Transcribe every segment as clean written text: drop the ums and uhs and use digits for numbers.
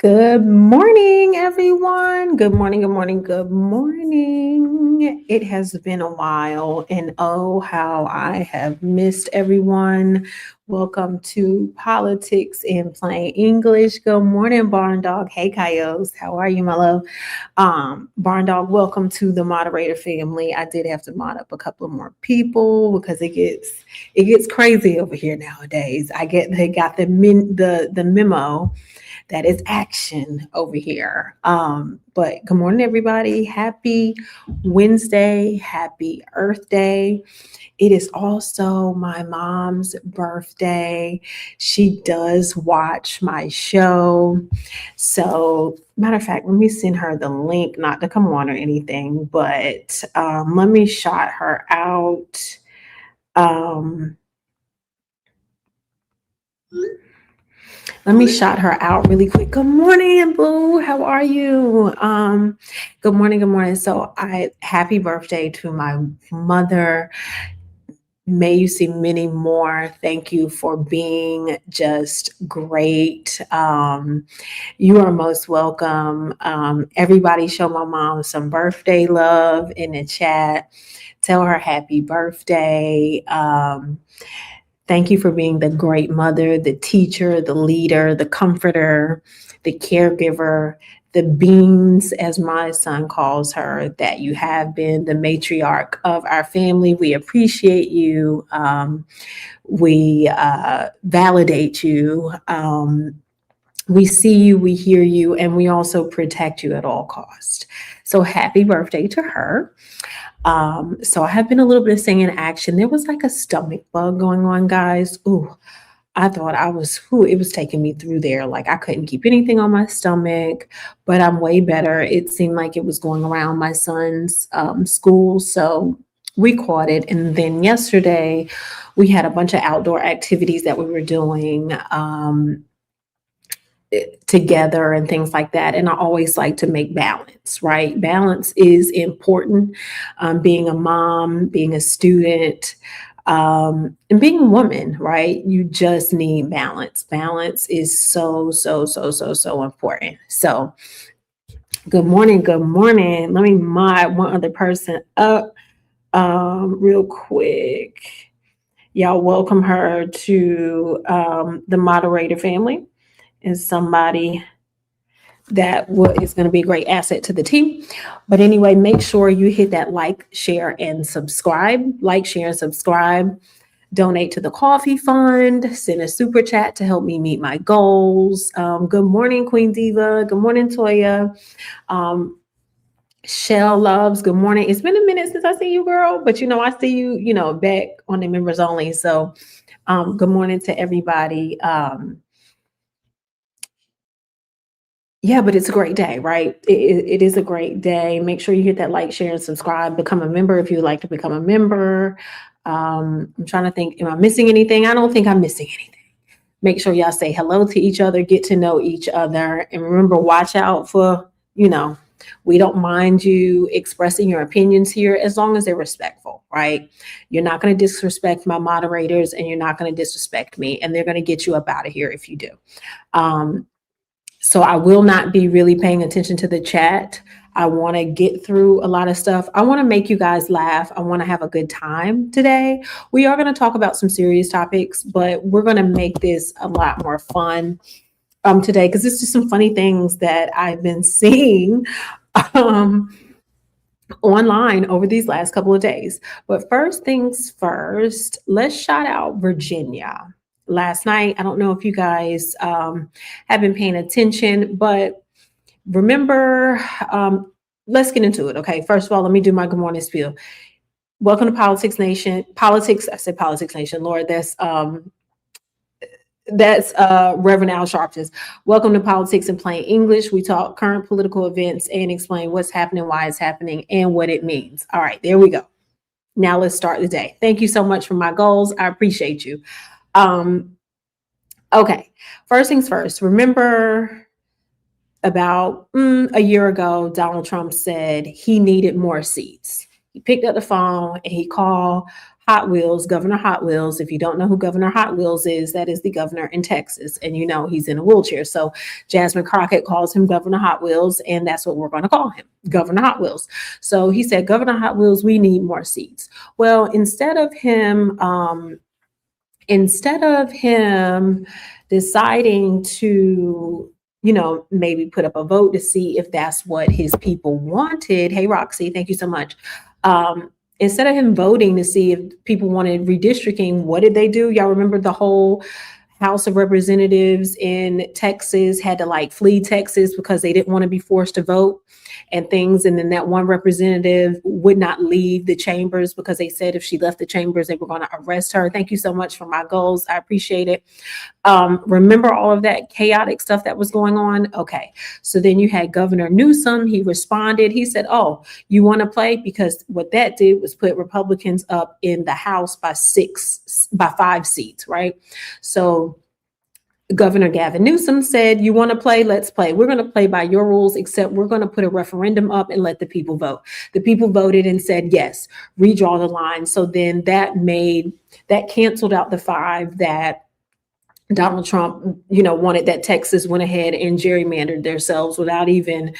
Good morning, everyone. Good morning, good morning, good morning. It has been a while, and oh, how I have missed everyone. Welcome to Politics in Plain English. Good morning, Barn Dog. Hey, Coyotes. How are you, my love? Barn Dog, welcome to the moderator family. I did have to mod up a couple of more people because it gets crazy over here nowadays. They got the memo that is action over here. But good morning, everybody. Happy Wednesday. Happy Earth Day. It is also my mom's birthday. She does watch my show. So, matter of fact, let me send her the link, not to come on or anything, but let me shout her out. Let me shout her out really quick. Good morning, Boo. How are you? Good morning, good morning. So happy birthday to my mother. May you see many more. Thank you for being just great. You are most welcome. Everybody show my mom some birthday love in the chat. Tell her happy birthday. Thank you for being the great mother, the teacher, the leader, the comforter, the caregiver, the beans, as my son calls her, that you have been, the matriarch of our family. We appreciate you. We validate you. We see you, we hear you, and we also protect you at all costs. So happy birthday to her. So I have been a little bit of singing action. There was like a stomach bug going on, guys. Ooh, I thought it was taking me through there. Like I couldn't keep anything on my stomach, but I'm way better. It seemed like it was going around my son's school. So we caught it. And then yesterday we had a bunch of outdoor activities that we were doing. Together and things like that. And I always like to make balance, right? Balance is important. Being a mom, being a student, and being a woman, right? You just need balance. Balance is so important. So, good morning. Good morning. Let me mod one other person up real quick. Y'all welcome her to the moderator family. Is somebody that is going to be a great asset to the team. But anyway, make sure you hit that like, share, and subscribe. Like, share, and subscribe. Donate to the coffee fund. Send a super chat to help me meet my goals. Good morning, Queen Diva. Good morning, Toya. Shell Loves, good morning. It's been a minute since I see you, girl, but I see you, back on the members only. So good morning to everybody. Yeah, but it's a great day, right? It is a great day. Make sure you hit that like, share, and subscribe. Become a member if you'd like to become a member. I'm trying to think, am I missing anything? I don't think I'm missing anything. Make sure y'all say hello to each other, get to know each other. And remember, watch out for, we don't mind you expressing your opinions here as long as they're respectful, right? You're not going to disrespect my moderators and you're not going to disrespect me. And they're going to get you up out of here if you do. So I will not be really paying attention to the chat. I want to get through a lot of stuff. I want to make you guys laugh. I want to have a good time today. We are going to talk about some serious topics, but we're going to make this a lot more fun today because it's just some funny things that I've been seeing online over these last couple of days. But first things first, let's shout out Virginia. Last night, I don't know if you guys have been paying attention, but remember, let's get into it. Okay, first of all, let me do my good morning spiel. Welcome to Politics Nation. I said Politics Nation. Lord, that's Reverend Al Sharpton. Welcome to Politics in Plain English. We talk current political events and explain what's happening, why it's happening, and what it means. All right, there we go. Now let's start the day. Thank you so much for my goals. I appreciate you. Okay, first things first. Remember about a year ago, Donald Trump said he needed more seats. He picked up the phone and he called Hot Wheels, Governor Hot Wheels. If you don't know who Governor Hot Wheels is, that is the governor in Texas. And you know he's in a wheelchair. So Jasmine Crockett calls him Governor Hot Wheels, and that's what we're going to call him, Governor Hot Wheels. So he said, Governor Hot Wheels, we need more seats. Well, instead of him deciding to, maybe put up a vote to see if that's what his people wanted. Hey, Roxy, thank you so much. Instead of him voting to see if people wanted redistricting, what did they do? Y'all remember the whole House of Representatives in Texas had to flee Texas because they didn't want to be forced to vote and things. And then that one representative would not leave the chambers because they said if she left the chambers, they were going to arrest her. Thank you so much for my goals. I appreciate it. Remember all of that chaotic stuff that was going on? Okay. So then you had Governor Newsom. He responded. He said, oh, you want to play? Because what that did was put Republicans up in the House by 5 seats, right? So Governor Gavin Newsom said, you want to play? Let's play. We're going to play by your rules, except we're going to put a referendum up and let the people vote. The people voted and said, yes, redraw the line. So then that canceled out the 5 that Donald Trump, wanted. That Texas went ahead and gerrymandered themselves without even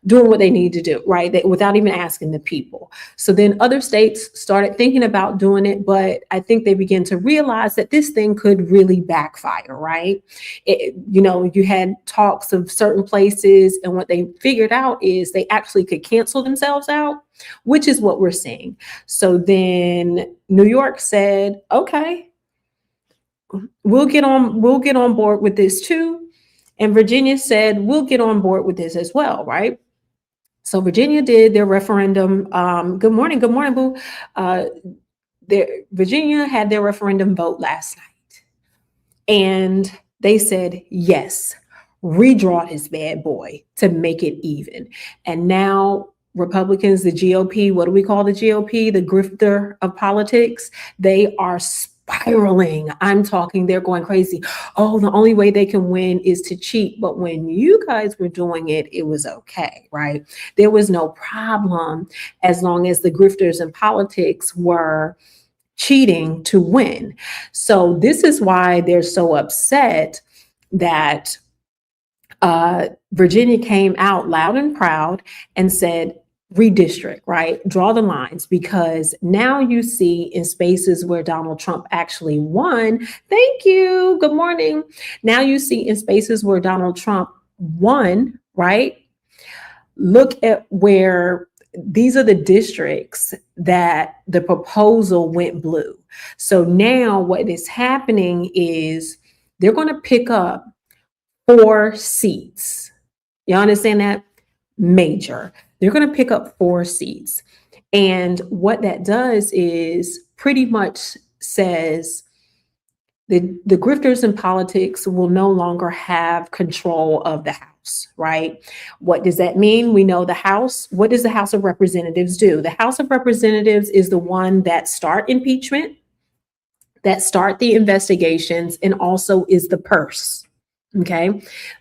doing what they need to do, right? Without even asking the people. So then other states started thinking about doing it, but I think they began to realize that this thing could really backfire, right? You had talks of certain places, and what they figured out is they actually could cancel themselves out, which is what we're seeing. So then New York said, okay, we'll get on board with this too. And Virginia said, we'll get on board with this as well, right? So Virginia did their referendum. Good morning, boo. Virginia had their referendum vote last night. And they said, yes, redraw this bad boy to make it even. And now Republicans, the GOP, what do we call the GOP? The grifter of politics. They are spiraling. I'm talking, they're going crazy. Oh, the only way they can win is to cheat. But when you guys were doing it, it was okay, right? There was no problem as long as the grifters in politics were cheating to win. So this is why they're so upset that Virginia came out loud and proud and said, redistrict, right? Draw the lines, because now you see in spaces where Donald Trump actually won. Thank you. Good morning. Now you see in spaces where Donald Trump won, right? Look at where these are the districts that the proposal went blue. So now what is happening is they're going to pick up 4 seats. You understand that? Major. They're going to pick up 4 seats. And what that does is pretty much says the grifters in politics will no longer have control of the House, right? What does that mean? We know the House. What does the House of Representatives do? The House of Representatives is the one that start impeachment, that start the investigations, and also is the purse. Okay,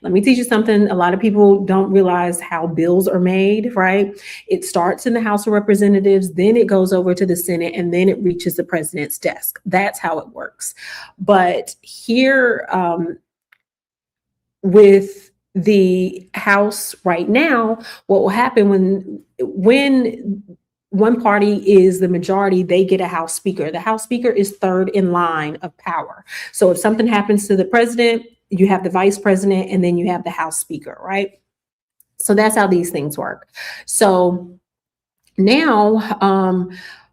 let me teach you something. A lot of people don't realize how bills are made, right? It starts in the House of Representatives, then it goes over to the Senate, and then it reaches the president's desk. That's how it works. But here with the House right now, what will happen when one party is the majority, they get a House Speaker. The House Speaker is third in line of power. So if something happens to the president, you have the vice president, and then you have the House Speaker, right? So that's how these things work. So now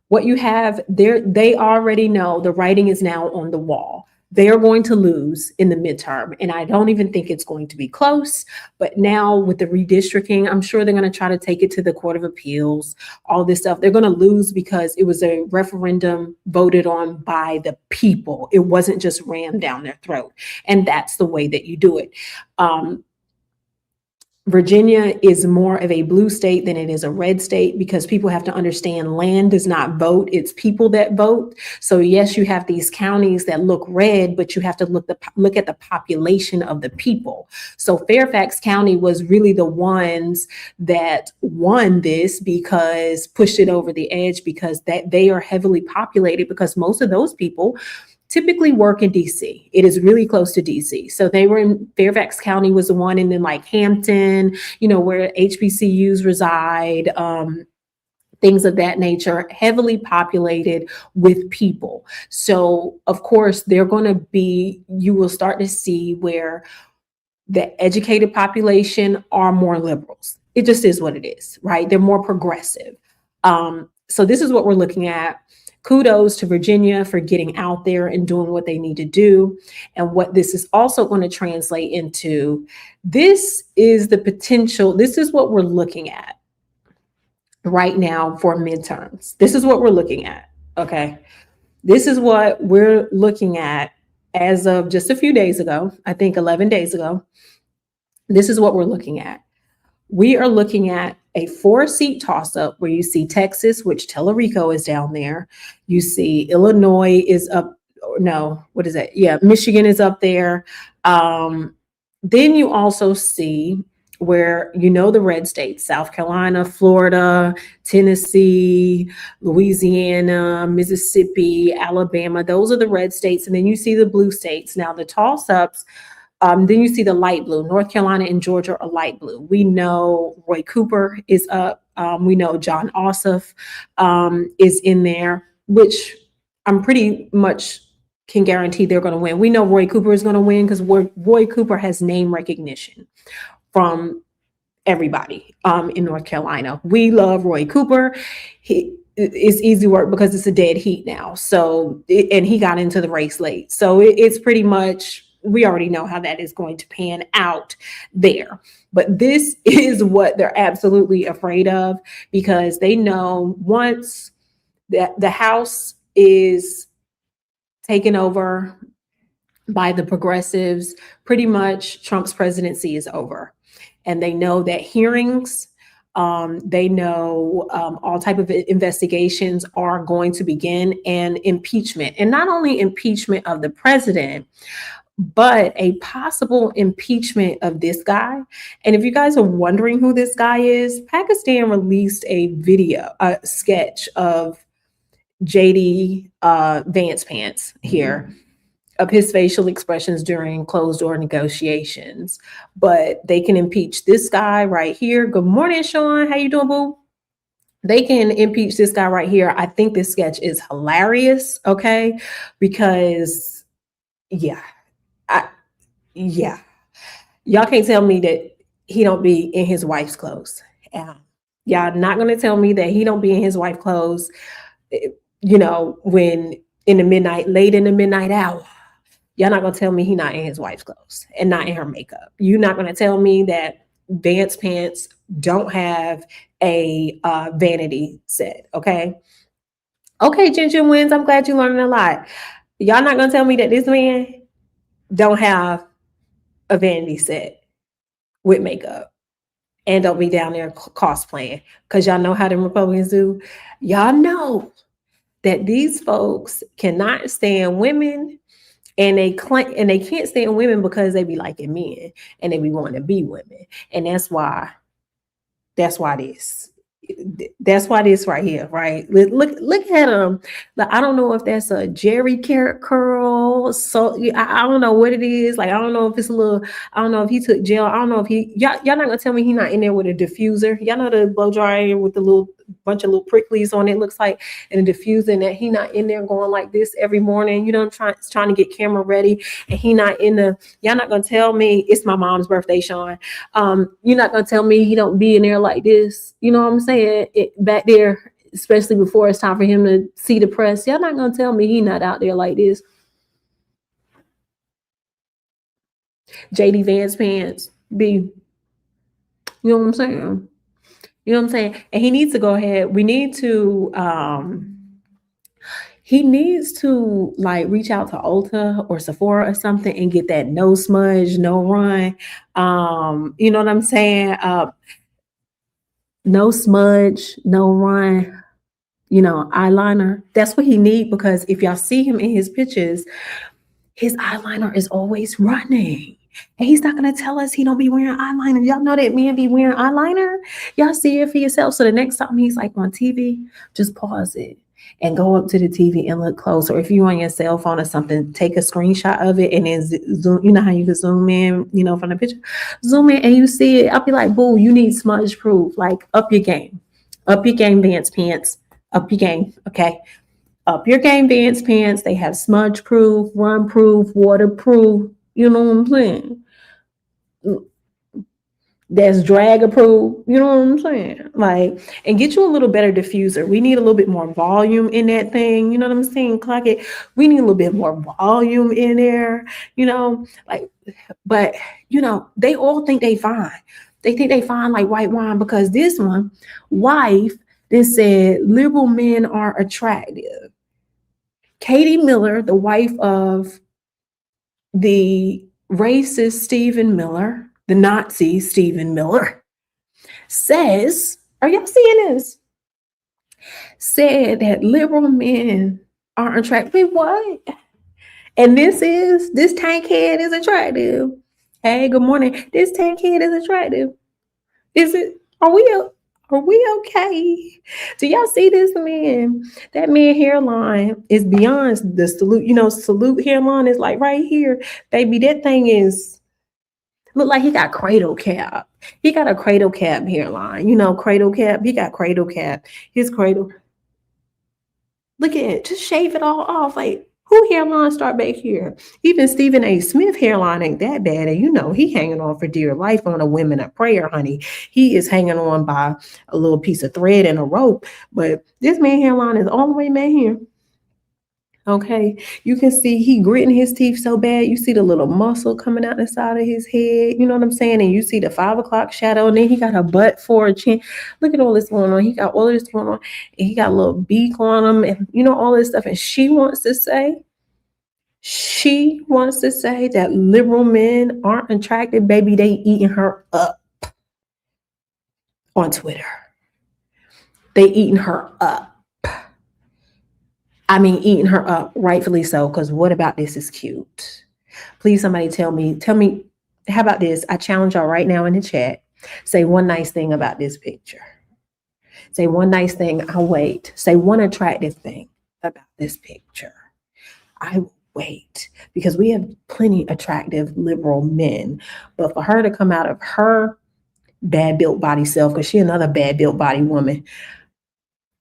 what you have there, they already know the writing is now on the wall. They are going to lose in the midterm, and I don't even think it's going to be close. But now with the redistricting, I'm sure they're going to try to take it to the Court of Appeals, all this stuff. They're going to lose because it was a referendum voted on by the people. It wasn't just rammed down their throat. And that's the way that you do it. Virginia is more of a blue state than it is a red state, because people have to understand land does not vote. It's people that vote. So yes, you have these counties that look red, but you have to look at the population of the people. So Fairfax County was really the ones that won this, because pushed it over the edge, because that they are heavily populated, because most of those people typically work in DC. It is really close to DC. So they were in Fairfax County was the one, and then like Hampton, where HBCUs reside, things of that nature, heavily populated with people. So of course, you will start to see where the educated population are more liberals. It just is what it is, right? They're more progressive. So this is what we're looking at. Kudos to Virginia for getting out there and doing what they need to do. And what this is also going to translate into, this is the potential, this is what we're looking at right now for midterms. This is what we're looking at, okay? This is what we're looking at as of just a few days ago, I think 11 days ago. This is what we're looking at. We are looking at a 4-seat toss-up where you see Texas, which Tellerico is down there. You see Illinois is up. No, what is that? Yeah, Michigan is up there. Then you also see where the red states: South Carolina, Florida, Tennessee, Louisiana, Mississippi, Alabama. Those are the red states. And then you see the blue states. Now the toss-ups, then you see the light blue. North Carolina and Georgia are light blue. We know Roy Cooper is up. We know John Ossoff is in there, which I'm pretty much can guarantee they're going to win. We know Roy Cooper is going to win because Roy Cooper has name recognition from everybody in North Carolina. We love Roy Cooper. It's easy work because it's a dead heat now. So, and he got into the race late. So it's pretty much, we already know how that is going to pan out there. But this is what they're absolutely afraid of, because they know once the House is taken over by the progressives, pretty much Trump's presidency is over. And they know that hearings, they know all type of investigations are going to begin, and impeachment. And not only impeachment of the president, but a possible impeachment of this guy. And if you guys are wondering who this guy is, Pakistan released a sketch of JD Vance pants here, of his facial expressions during closed door negotiations. But they can impeach this guy right here. Good morning, Sean. How you doing, boo? They can impeach this guy right here. I think this sketch is hilarious, okay? Because, yeah. Y'all can't tell me that he don't be in his wife's clothes. Y'all not going to tell me that he don't be in his wife's clothes, when late in the midnight hour. Y'all not going to tell me he not in his wife's clothes and not in her makeup. You're not going to tell me that Vance pants don't have a vanity set, okay? Okay, Ginger wins. I'm glad you're learning a lot. Y'all not going to tell me that this man don't have a vanity set with makeup and don't be down there cosplaying, because y'all know how the Republicans do. Y'all know that these folks cannot stand women, and they can't stand women because they be liking men and they be wanting to be women. And that's why this right here, right? Look at him. Like, I don't know if that's a Jerry carrot curl. So I don't know what it is. Like, I don't know if it's I don't know if he took gel. I don't know if y'all not gonna tell me he not in there with a diffuser. Y'all know the blow dryer with the little bunch of little pricklies on it, looks like, and a diffuser, and that he not in there going like this every morning, trying to get camera ready, and he not in the, y'all not gonna tell me, it's my mom's birthday, Sean. You're not gonna tell me he don't be in there like this. You know what I'm saying? Back there, especially before it's time for him to see the press. Y'all not gonna tell me he not out there like this. JD Vance pants be, you know what I'm saying? You know what I'm saying? And he needs to go ahead. We need to, he needs to like reach out to Ulta or Sephora or something and get that no smudge, no run. You know what I'm saying? No smudge, no run, eyeliner. That's what he need, because if y'all see him in his pictures, his eyeliner is always running. And he's not gonna tell us he don't be wearing eyeliner. Y'all know that men be wearing eyeliner. Y'all see it for yourself. So the next time he's like on TV, just pause it and go up to the TV and look close. Or if you're on your cell phone or something, take a screenshot of it and then zoom. You know how you can zoom in, from the picture. Zoom in and you see it. I'll be like, boo, you need smudge proof. Like, up your game. Up your game, Vance pants. Up your game, okay? Up your game, Vance pants. They have smudge proof, run proof, waterproof. You know what I'm saying? That's drag approved. You know what I'm saying? Like, and get you a little better diffuser. We need a little bit more volume in that thing. You know what I'm saying? Clock it. We need a little bit more volume in there. But they all think they fine. They think they fine like white wine, because this one, wife, they said liberal men are attractive. Katie Miller, the wife of the racist Stephen Miller, the Nazi Stephen Miller, says, are y'all seeing this? Said that liberal men aren't attractive. What? And this tank head is attractive. Hey, good morning. This tank head is attractive. Is it? Are we okay? Do y'all see this man? That man hairline is beyond the salute. Salute hairline is like right here. Baby, that thing is look like he got cradle cap. He got a cradle cap hairline. Cradle cap. He got cradle cap. His cradle. Look at it. Just shave it all off. Like, who hairline start back here? Even Stephen A. Smith hairline ain't that bad. And he hanging on for dear life on a women of prayer, honey. He is hanging on by a little piece of thread and a rope. But this man hairline is all the way back here. Okay, you can see he gritting his teeth so bad. You see the little muscle coming out the side of his head. You know what I'm saying? And you see the 5 o'clock shadow. And then he got a butt for a chin. Look at all this going on. He got all this going on. And he got a little beak on him. And all this stuff. And she wants to say that liberal men aren't attractive. Baby, they eating her up on Twitter. They eating her up. I mean, eating her up, rightfully so, because what about this is cute? Please, somebody tell me, how about this? I challenge y'all right now in the chat. Say one nice thing about this picture. Say one nice thing. I'll wait. Say one attractive thing about this picture. I will wait, because we have plenty attractive liberal men. But for her to come out of her bad built body self, because she another bad built body woman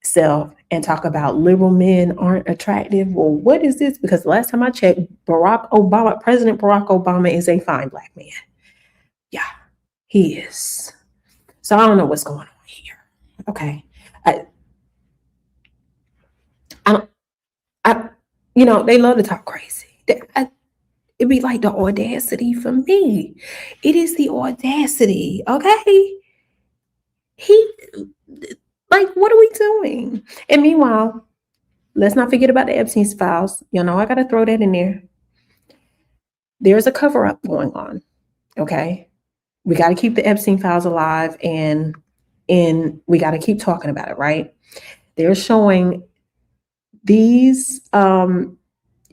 self, and talk about liberal men aren't attractive. Well, what is this? Because the last time I checked, President Barack Obama is a fine black man. Yeah, he is. So I don't know what's going on here. Okay. They love to talk crazy. It'd be like the audacity for me. It is the audacity. Okay. What are we doing? And meanwhile, let's not forget about the Epstein files. I got to throw that in there. There's a cover up going on. Okay. We got to keep the Epstein files alive, and we got to keep talking about it, right? They're showing these,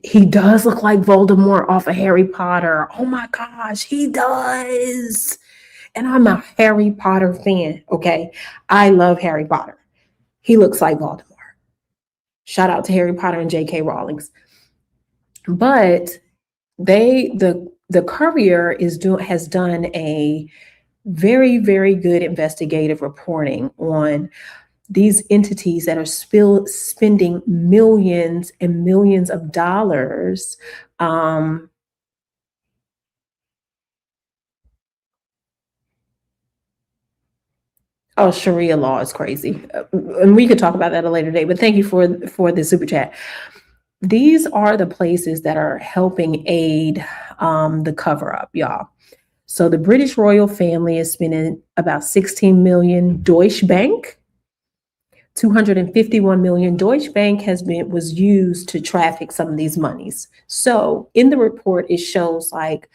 he does look like Voldemort off of Harry Potter. Oh my gosh, he does. And I'm a Harry Potter fan, okay? I love Harry Potter. He looks like Voldemort. Shout out to Harry Potter and J.K. Rowling's. But the Courier has done a very, very good investigative reporting on these entities that are spending millions and millions of dollars Sharia law is crazy. And we could talk about that at a later date, but thank you for the super chat. These are the places that are helping aid the cover up, y'all. So the British royal family is spending about 16 million Deutsche Bank 251 million Deutsche Bank was used to traffic some of these monies. So in the report, it shows like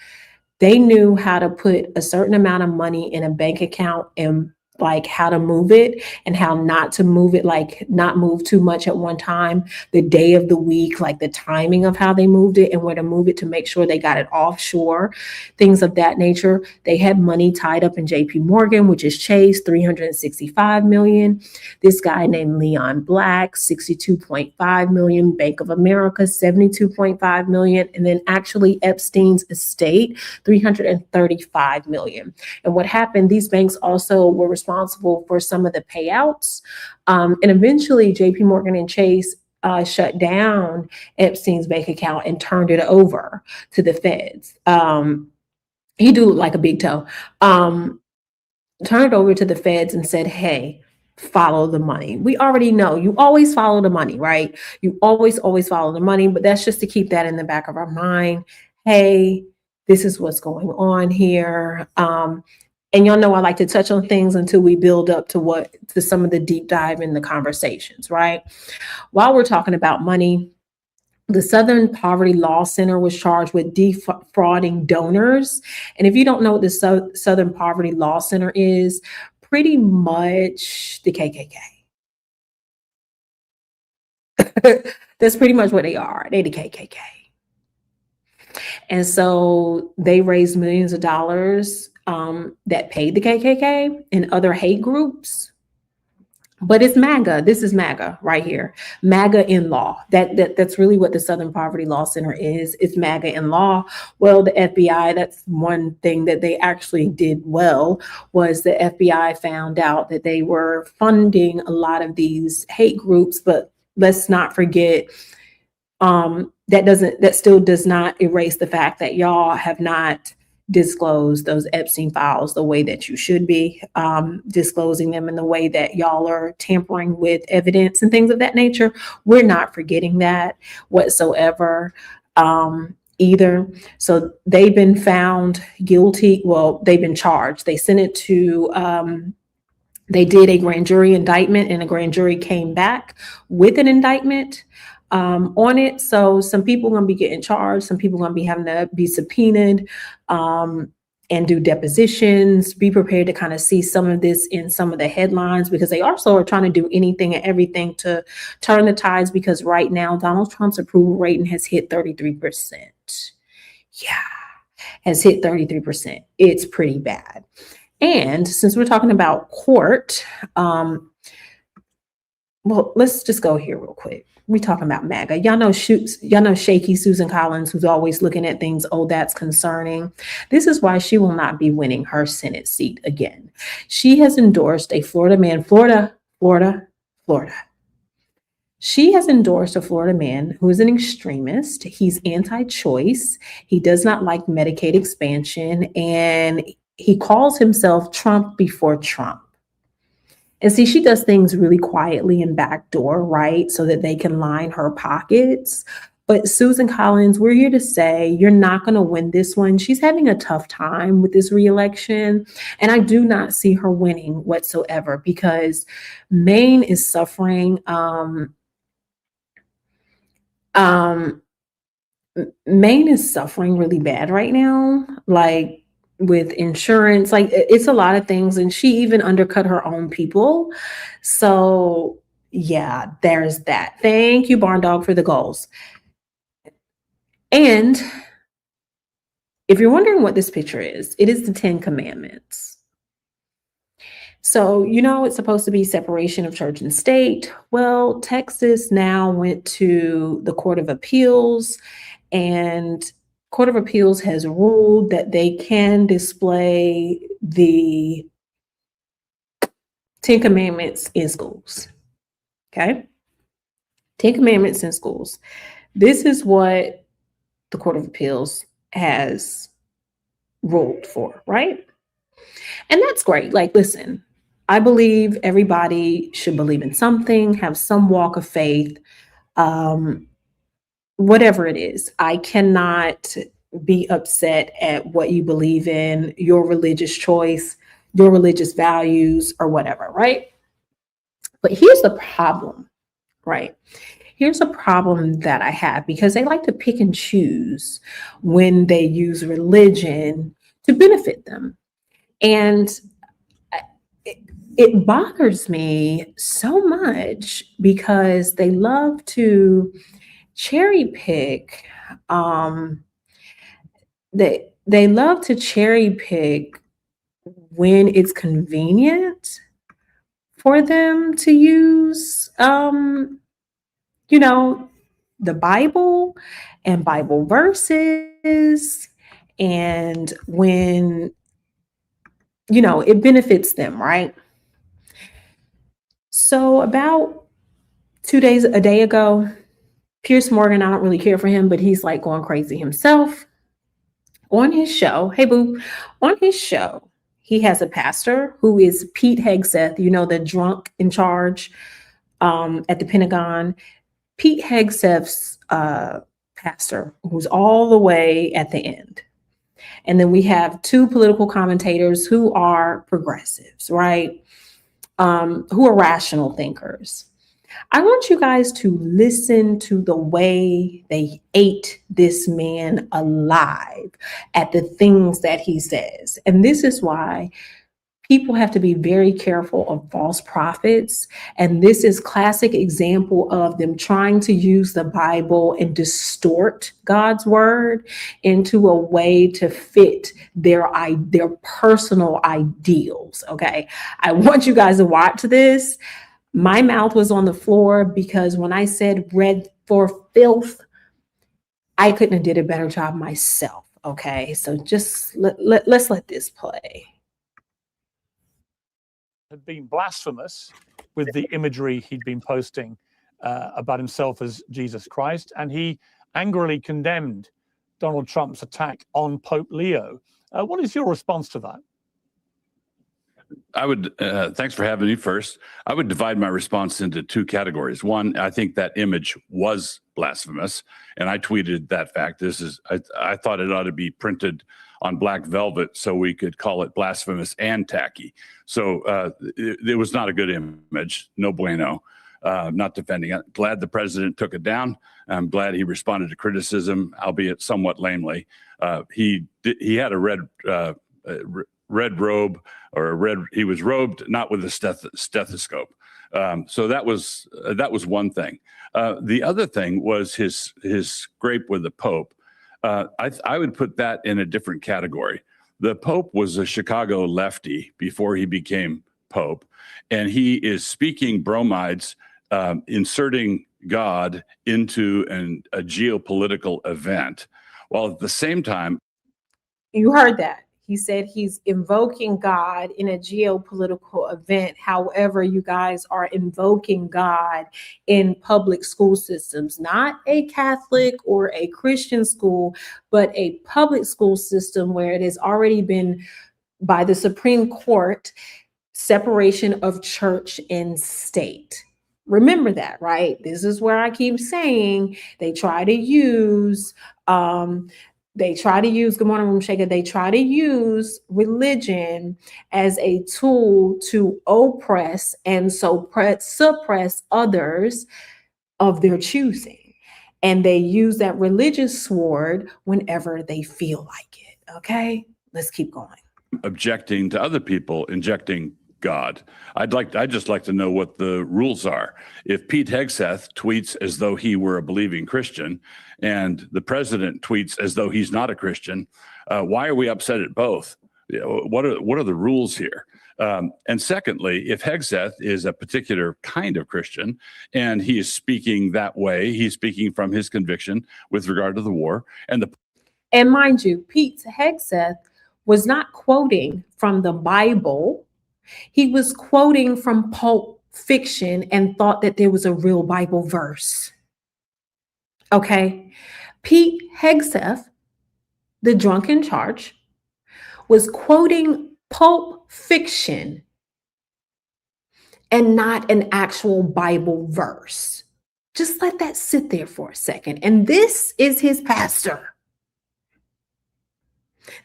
they knew how to put a certain amount of money in a bank account and like how to move it and how not to move it, like not move too much at one time, the day of the week, like the timing of how they moved it and where to move it to make sure they got it offshore, things of that nature. They had money tied up in JP Morgan, which is Chase, 365 million. This guy named Leon Black, 62.5 million. Bank of America, 72.5 million. And then actually Epstein's estate, 335 million. And what happened, these banks also were responsible for some of the payouts. And eventually JP Morgan and Chase shut down Epstein's bank account and turned it over to the feds. He do look like a big toe. Turned it over to the feds and said, hey, follow the money. We already know you always follow the money, right? You always follow the money, but that's just to keep that in the back of our mind. Hey, this is what's going on here. And y'all know I like to touch on things until we build up to some of the deep dive in the conversations, right? While we're talking about money, the Southern Poverty Law Center was charged with defrauding donors. And if you don't know what the Southern Poverty Law Center is, pretty much the KKK. That's pretty much what they are. They the KKK. And so they raised millions of dollars that paid the KKK and other hate groups. But it's MAGA. This is MAGA right here. MAGA in law. That's really what the Southern Poverty Law Center is. It's MAGA in law. Well, the FBI, that's one thing that they actually did well, was the FBI found out that they were funding a lot of these hate groups. But let's not forget, that still does not erase the fact that y'all have not disclosed those Epstein files the way that you should be disclosing them in the way that y'all are tampering with evidence and things of that nature. We're not forgetting that whatsoever either. So they've been found guilty. Well, they've been charged. They sent it to they did a grand jury indictment, and a grand jury came back with an indictment on it. So some people are going to be getting charged. Some people are going to be having to be subpoenaed and do depositions. Be prepared to kind of see some of this in some of the headlines, because they also are trying to do anything and everything to turn the tides, because right now Donald Trump's approval rating has hit 33%. Yeah, has hit 33%. It's pretty bad. And since we're talking about court, well, let's just go here real quick. We're talking about MAGA. Y'all know shaky Susan Collins, who's always looking at things, oh, that's concerning. This is why she will not be winning her Senate seat again. She has endorsed a Florida man, Florida. She has endorsed a Florida man who is an extremist. He's anti-choice. He does not like Medicaid expansion, and he calls himself Trump before Trump. And see, she does things really quietly and backdoor, right? So that they can line her pockets. But Susan Collins, we're here to say you're not going to win this one. She's having a tough time with this reelection. And I do not see her winning whatsoever, because Maine is suffering. Maine is suffering really bad right now. Like, with insurance, like it's a lot of things, and she even undercut her own people. So yeah, there's that. Thank you, Barn Dog, for the goals. And if you're wondering what this picture is, it is the 10 Commandments. So, it's supposed to be separation of church and state. Well, Texas now went to the Court of Appeals, and Court of Appeals has ruled that they can display the 10 Commandments in schools. Okay? 10 Commandments in schools. This is what the Court of Appeals has ruled for, right? And that's great. Like, listen, I believe everybody should believe in something, have some walk of faith. Whatever it is, I cannot be upset at what you believe in, your religious choice, your religious values, or whatever, right? But here's the problem, right? Here's a problem that I have, because they like to pick and choose when they use religion to benefit them. And it, it bothers me so much because they love to cherry pick. Um, they love to cherry pick when it's convenient for them to use, you know, the Bible and Bible verses, and when, it benefits them, right? So about a day ago, Pierce Morgan, I don't really care for him, but he's like going crazy himself on his show. Hey, boo, on his show, he has a pastor who is Pete Hegseth, the drunk in charge at the Pentagon. Pete Hegseth's pastor, who's all the way at the end. And then we have two political commentators who are progressives, right? Who are rational thinkers. I want you guys to listen to the way they ate this man alive at the things that he says. And this is why people have to be very careful of false prophets. And this is classic example of them trying to use the Bible and distort God's word into a way to fit their personal ideals. Okay. I want you guys to watch this. My mouth was on the floor because when I said red for filth, I couldn't have did a better job myself. Okay. So just let's let this play. Had been blasphemous with the imagery he'd been posting about himself as Jesus Christ, and he angrily condemned Donald Trump's attack on Pope Leo. What is your response to that? I would, thanks for having me first. I would divide my response into two categories. One, I think that image was blasphemous, and I tweeted that fact. I thought it ought to be printed on black velvet so we could call it blasphemous and tacky. So it was not a good image, no bueno. Not defending it. Glad the president took it down. I'm glad he responded to criticism, albeit somewhat lamely. He had a red robe, he was robed, not with a stethoscope. So that was one thing. The other thing was his scrape with the Pope. I would put that in a different category. The Pope was a Chicago lefty before he became Pope, and he is speaking bromides, inserting God into a geopolitical event, while at the same time. You heard that. He said he's invoking God in a geopolitical event. However, you guys are invoking God in public school systems, not a Catholic or a Christian school, but a public school system where it has already been, by the Supreme Court, separation of church and state. Remember that, right? This is where I keep saying they try to use good morning, Room Shaker. They try to use religion as a tool to oppress and suppress others of their choosing. And they use that religious sword whenever they feel like it. Okay, let's keep going. Objecting to other people injecting God. I'd just like to know what the rules are. If Pete Hegseth tweets as though he were a believing Christian and the president tweets as though he's not a Christian, why are we upset at both? What are the rules here? And secondly, if Hegseth is a particular kind of Christian and he is speaking that way, he's speaking from his conviction with regard to the war. And mind you, Pete Hegseth was not quoting from the Bible. He was quoting from Pulp Fiction and thought that there was a real Bible verse. Okay. Pete Hegseth, the drunk in charge, was quoting Pulp Fiction and not an actual Bible verse. Just let that sit there for a second. And this is his pastor.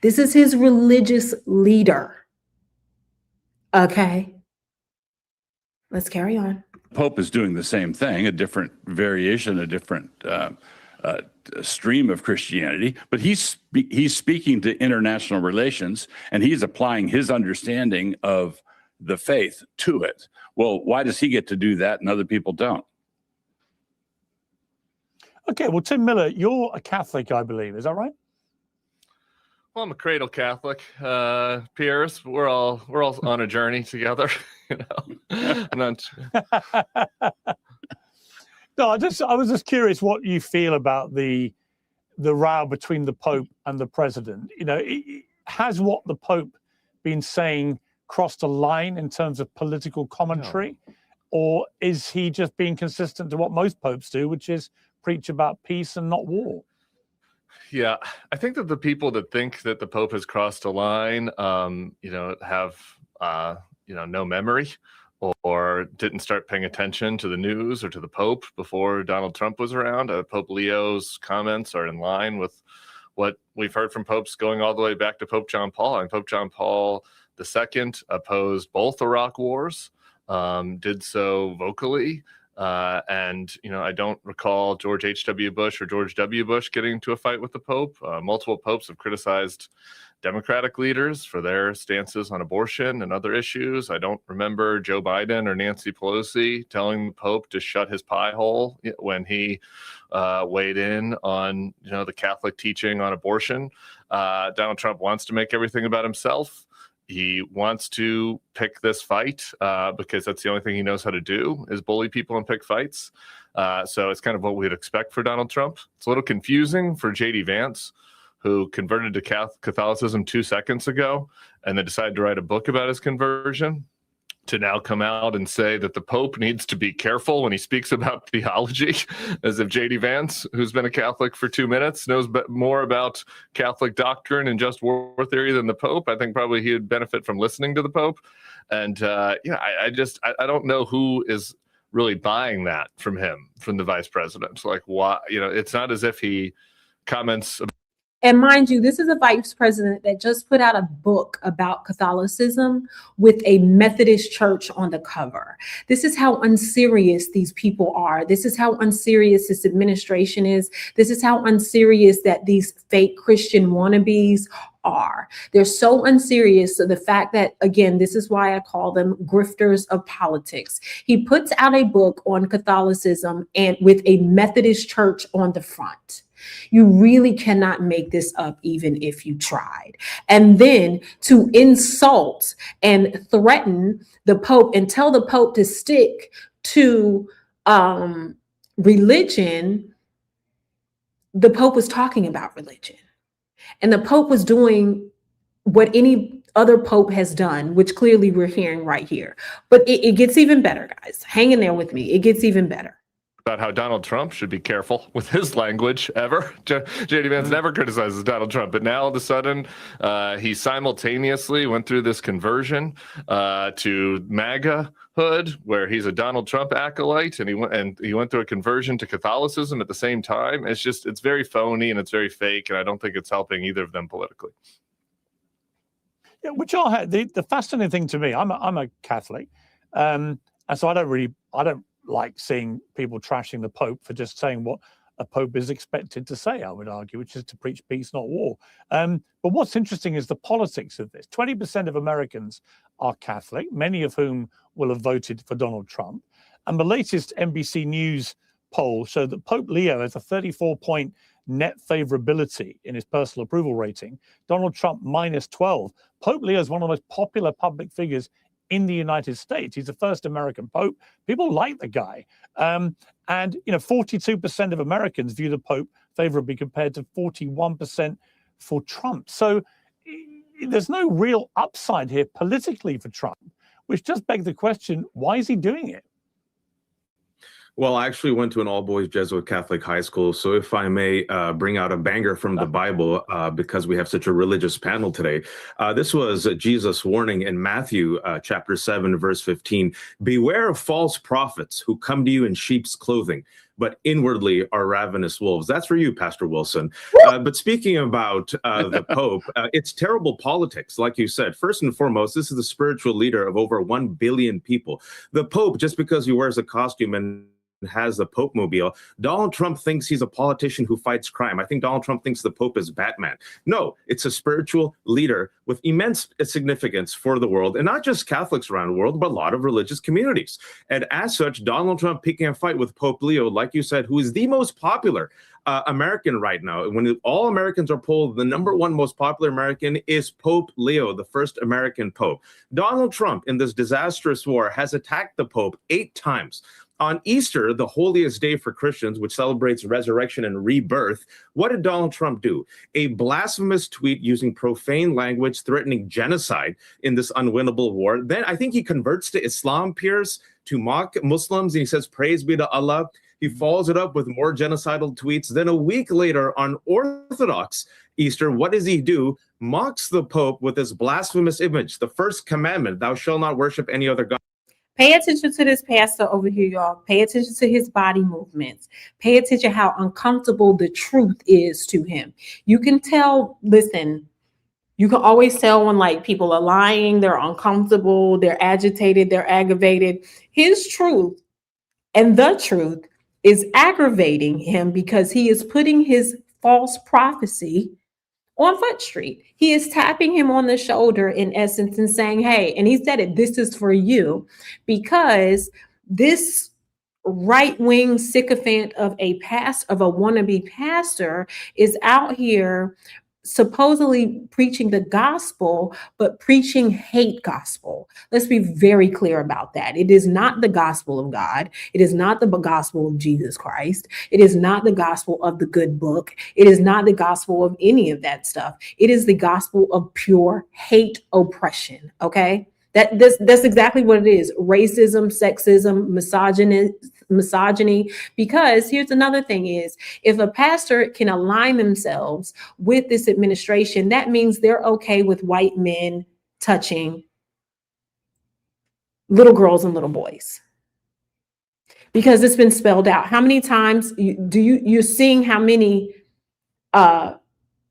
This is his religious leader. Okay. Let's carry on. Pope is doing the same thing, a different variation, a different stream of Christianity, but he's speaking to international relations, and he's applying his understanding of the faith to it. Well, why does he get to do that and other people don't? Okay, well, Tim Miller, you're a Catholic, I believe. Is that right? Well, I'm a cradle Catholic. Piers, we're all on a journey together. You know, I'm not... No, I was just curious what you feel about the row between the Pope and the President. You know, has what the Pope been saying crossed a line in terms of political commentary, or is he just being consistent to what most popes do, which is preach about peace and not war? Yeah, I think that the people that think that the Pope has crossed a line, have no memory, or didn't start paying attention to the news or to the Pope before Donald Trump was around. Pope Leo's comments are in line with what we've heard from popes going all the way back to Pope John Paul. And Pope John Paul II opposed both Iraq wars, did so vocally. And I don't recall George H.W. Bush or George W. Bush getting into a fight with the Pope. Multiple popes have criticized Democratic leaders for their stances on abortion and other issues. I don't remember Joe Biden or Nancy Pelosi telling the Pope to shut his pie hole when he weighed in on the Catholic teaching on abortion. Donald Trump wants to make everything about himself. He wants to pick this fight because that's the only thing he knows how to do, is bully people and pick fights. So it's kind of what we'd expect for Donald Trump. It's a little confusing for JD Vance, who converted to Catholicism 2 seconds ago and then decided to write a book about his conversion, to now come out and say that the Pope needs to be careful when he speaks about theology, as if JD Vance, who's been a Catholic for 2 minutes, knows more about Catholic doctrine and just war theory than the Pope. I think probably he would benefit from listening to the Pope. And I don't know who is really buying that from him, from the vice president. Like, why? It's not as if he comments. And mind you, this is a vice president that just put out a book about Catholicism with a Methodist church on the cover. This is how unserious these people are. This is how unserious this administration is. This is how unserious that these fake Christian wannabes are. They're so unserious. So the fact that, again, this is why I call them grifters of politics. He puts out a book on Catholicism and with a Methodist church on the front. You really cannot make this up, even if you tried. And then to insult and threaten the Pope and tell the Pope to stick to religion, the Pope was talking about religion. And the Pope was doing what any other Pope has done, which clearly we're hearing right here. But it gets even better, guys. Hang in there with me. It gets even better. About how Donald Trump should be careful with his language ever. JD Vance never criticizes Donald Trump, but now all of a sudden he simultaneously went through this conversion to MAGA hood, where he's a Donald Trump acolyte, and he went through a conversion to Catholicism at the same time. It's very phony and it's very fake, and I don't think it's helping either of them politically. Yeah, which the fascinating thing to me, I'm a Catholic, and so I don't like seeing people trashing the Pope for just saying what a Pope is expected to say, I would argue, which is to preach peace, not war. But what's interesting is the politics of this. 20% of Americans are Catholic, many of whom will have voted for Donald Trump. And the latest NBC News poll showed that Pope Leo has a 34-point net favorability in his personal approval rating. Donald Trump -12. Pope Leo is one of the most popular public figures in the United States. He's the first American Pope. People like the guy. And 42% of Americans view the Pope favorably compared to 41% for Trump. So there's no real upside here politically for Trump, which just begs the question, why is he doing it? Well, I actually went to an all-boys Jesuit Catholic high school, so if I may bring out a banger from the Bible, because we have such a religious panel today. This was Jesus' warning in Matthew chapter 7, verse 15. Beware of false prophets who come to you in sheep's clothing, but inwardly are ravenous wolves. That's for you, Pastor Wilson. But speaking about the Pope, it's terrible politics, like you said. First and foremost, this is the spiritual leader of over 1 billion people. The Pope, just because he wears a costume and has the Pope mobile, Donald Trump thinks he's a politician who fights crime. I think Donald Trump thinks the Pope is Batman. No, it's a spiritual leader with immense significance for the world, and not just Catholics around the world, but a lot of religious communities. And as such, Donald Trump picking a fight with Pope Leo, like you said, who is the most popular American right now. When all Americans are polled, the #1 most popular American is Pope Leo, the first American Pope. Donald Trump, in this disastrous war, has attacked the Pope 8 times. On Easter, the holiest day for Christians, which celebrates resurrection and rebirth, what did Donald Trump do? A blasphemous tweet using profane language threatening genocide in this unwinnable war. Then I think he converts to Islam, Piers, to mock Muslims, and he says, "Praise be to Allah." He follows it up with more genocidal tweets. Then a week later on Orthodox Easter, what does he do? Mocks the Pope with this blasphemous image, the first commandment, "Thou shalt not worship any other God." Pay attention to this pastor over here, y'all. Pay attention to his body movements. Pay attention how uncomfortable the truth is to him. You can tell, listen, you can always tell when like people are lying, they're uncomfortable, they're agitated, they're aggravated. His truth and the truth is aggravating him because he is putting his false prophecy on Foot Street. He is tapping him on the shoulder in essence and saying, hey, and he said it, this is for you, because this right-wing sycophant of a wannabe pastor is out here supposedly preaching the gospel, but preaching hate gospel. Let's be very clear about that. It is not the gospel of God. It is not the gospel of Jesus Christ. It is not the gospel of the good book. It is not the gospel of any of that stuff. It is the gospel of pure hate oppression. Okay? That's exactly what it is. Racism, sexism, misogyny. Because here's another thing is, if a pastor can align themselves with this administration, that means they're okay with white men touching little girls and little boys. Because it's been spelled out. How many times you're seeing how many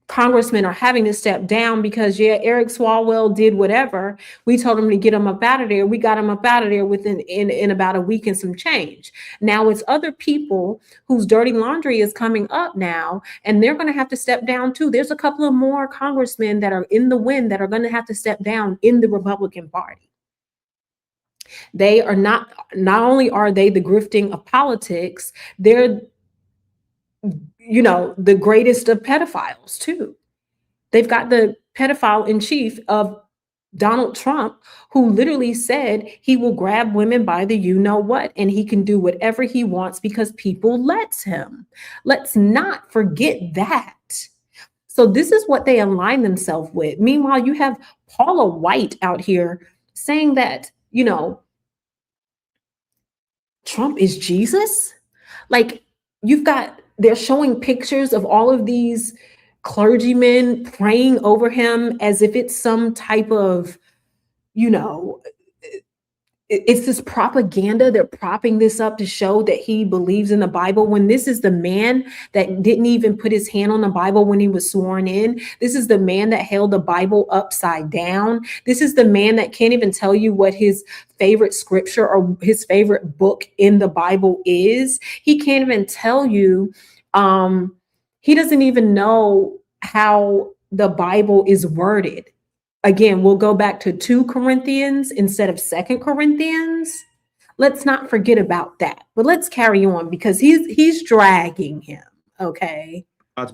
congressmen are having to step down because, yeah, Eric Swalwell did whatever. We told him to get him up out of there. We got him up out of there in about a week and some change. Now it's other people whose dirty laundry is coming up now, and they're going to have to step down too. There's a couple of more congressmen that are in the wind that are going to have to step down in the Republican Party. They are not only are they the grifting of politics, they're the greatest of pedophiles too. They've got the pedophile in chief of Donald Trump, who literally said he will grab women by the you-know-what, and he can do whatever he wants because people lets him. Let's not forget that. So this is what they align themselves with. Meanwhile, you have Paula White out here saying that, Trump is Jesus. Like, they're showing pictures of all of these clergymen praying over him as if it's some type of, it's this propaganda. They're propping this up to show that he believes in the Bible, when this is the man that didn't even put his hand on the Bible when he was sworn in. This is the man that held the Bible upside down. This is the man that can't even tell you what his favorite scripture or his favorite book in the Bible is. He can't even tell you. He doesn't even know how the Bible is worded. Again, we'll go back to 2 Corinthians instead of 2 Corinthians. Let's not forget about that. But let's carry on, because he's dragging him. Okay.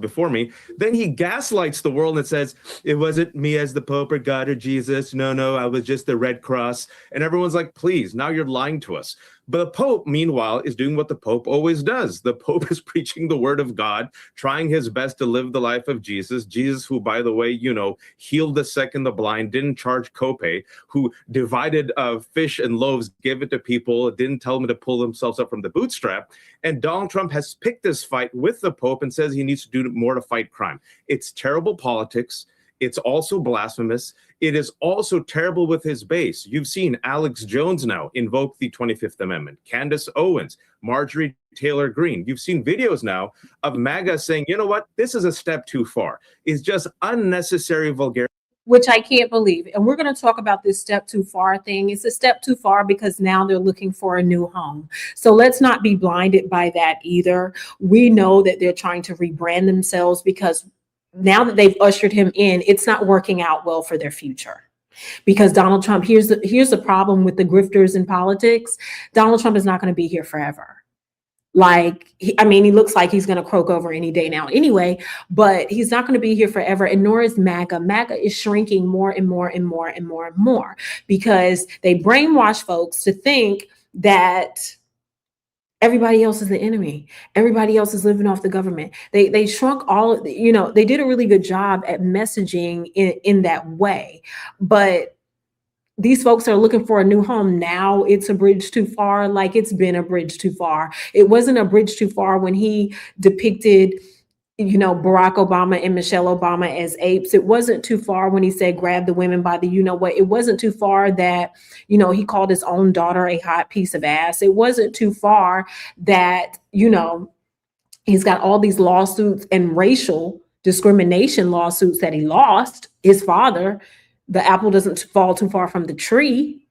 Before me, then he gaslights the world and says, it wasn't me as the Pope or God or Jesus. No, I was just the Red Cross. And everyone's like, please, now you're lying to us. But the Pope, meanwhile, is doing what the Pope always does. The Pope is preaching the word of God, trying his best to live the life of Jesus. Jesus, who, by the way, healed the sick and the blind, didn't charge copay, who divided fish and loaves, gave it to people, didn't tell them to pull themselves up from the bootstrap. And Donald Trump has picked this fight with the Pope and says he needs to do more to fight crime. It's terrible politics. It's also blasphemous. It is also terrible with his base. You've seen Alex Jones now invoke the 25th Amendment, Candace Owens, Marjorie Taylor Greene. You've seen videos now of MAGA saying, you know what, this is a step too far. It's just unnecessary vulgarity. Which I can't believe. And we're going to talk about this step too far thing. It's a step too far because now they're looking for a new home. So let's not be blinded by that either. We know that they're trying to rebrand themselves because now that they've ushered him in, it's not working out well for their future. Because Donald Trump, here's the problem with the grifters in politics. Donald Trump is not going to be here forever. Like, he looks like he's going to croak over any day now anyway, but he's not going to be here forever. And nor is MAGA. MAGA is shrinking more and more and more and more and more because they brainwash folks to think that everybody else is the enemy. Everybody else is living off the government. They shrunk all, they did a really good job at messaging in that way. But these folks are looking for a new home. Now it's a bridge too far, like it's been a bridge too far. It wasn't a bridge too far when he depicted, Barack Obama and Michelle Obama as apes. It wasn't too far when he said, grab the women by the what. It wasn't too far that, he called his own daughter a hot piece of ass. It wasn't too far that, he's got all these lawsuits and racial discrimination lawsuits that he lost. His father, the apple doesn't fall too far from the tree.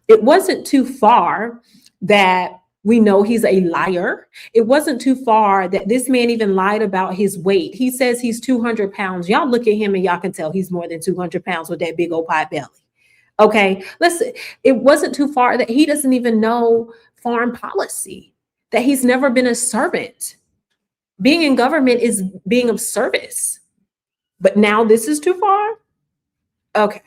It wasn't too far that we know he's a liar. It wasn't too far that this man even lied about his weight. He says he's 200 pounds. Y'all look at him and y'all can tell he's more than 200 pounds with that big old pot belly. Okay, listen, it wasn't too far that he doesn't even know foreign policy, that he's never been a servant. Being in government is being of service. But now this is too far? Okay,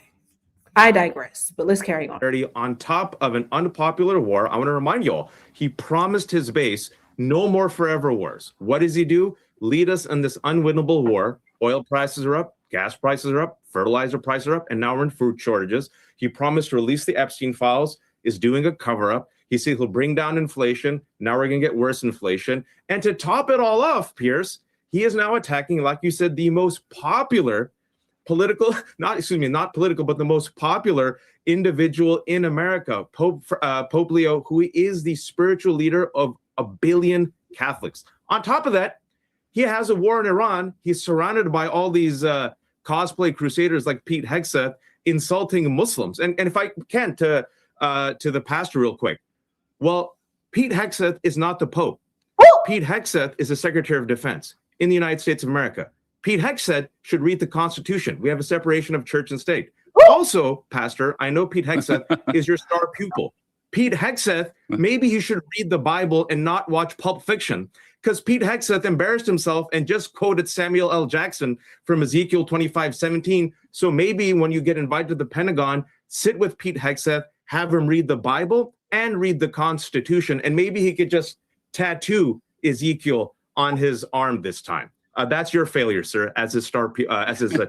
I digress, but let's carry on. On top of an unpopular war, I want to remind y'all, he promised his base no more forever wars. What does he do? Lead us in this unwinnable war. Oil prices are up, gas prices are up, fertilizer prices are up, and now we're in food shortages. He promised to release the Epstein files, is doing a cover-up. He said he'll bring down inflation. Now we're going to get worse inflation. And to top it all off, Pierce, he is now attacking, like you said, the most popular not political, but the most popular individual in America, Pope Leo, who is the spiritual leader of 1 billion Catholics. On top of that, he has a war in Iran. He's surrounded by all these cosplay crusaders like Pete Hegseth insulting Muslims. And if I can, to the pastor real quick. Well, Pete Hegseth is not the Pope. Pete Hegseth is the Secretary of Defense in the United States of America. Pete Hegseth should read the Constitution. We have a separation of church and state. Also, Pastor, I know Pete Hegseth is your star pupil. Pete Hegseth, maybe he should read the Bible and not watch Pulp Fiction, because Pete Hegseth embarrassed himself and just quoted Samuel L. Jackson from Ezekiel 25:17. So maybe when you get invited to the Pentagon, sit with Pete Hegseth, have him read the Bible and read the Constitution, and maybe he could just tattoo Ezekiel on his arm this time. That's your failure, sir, as his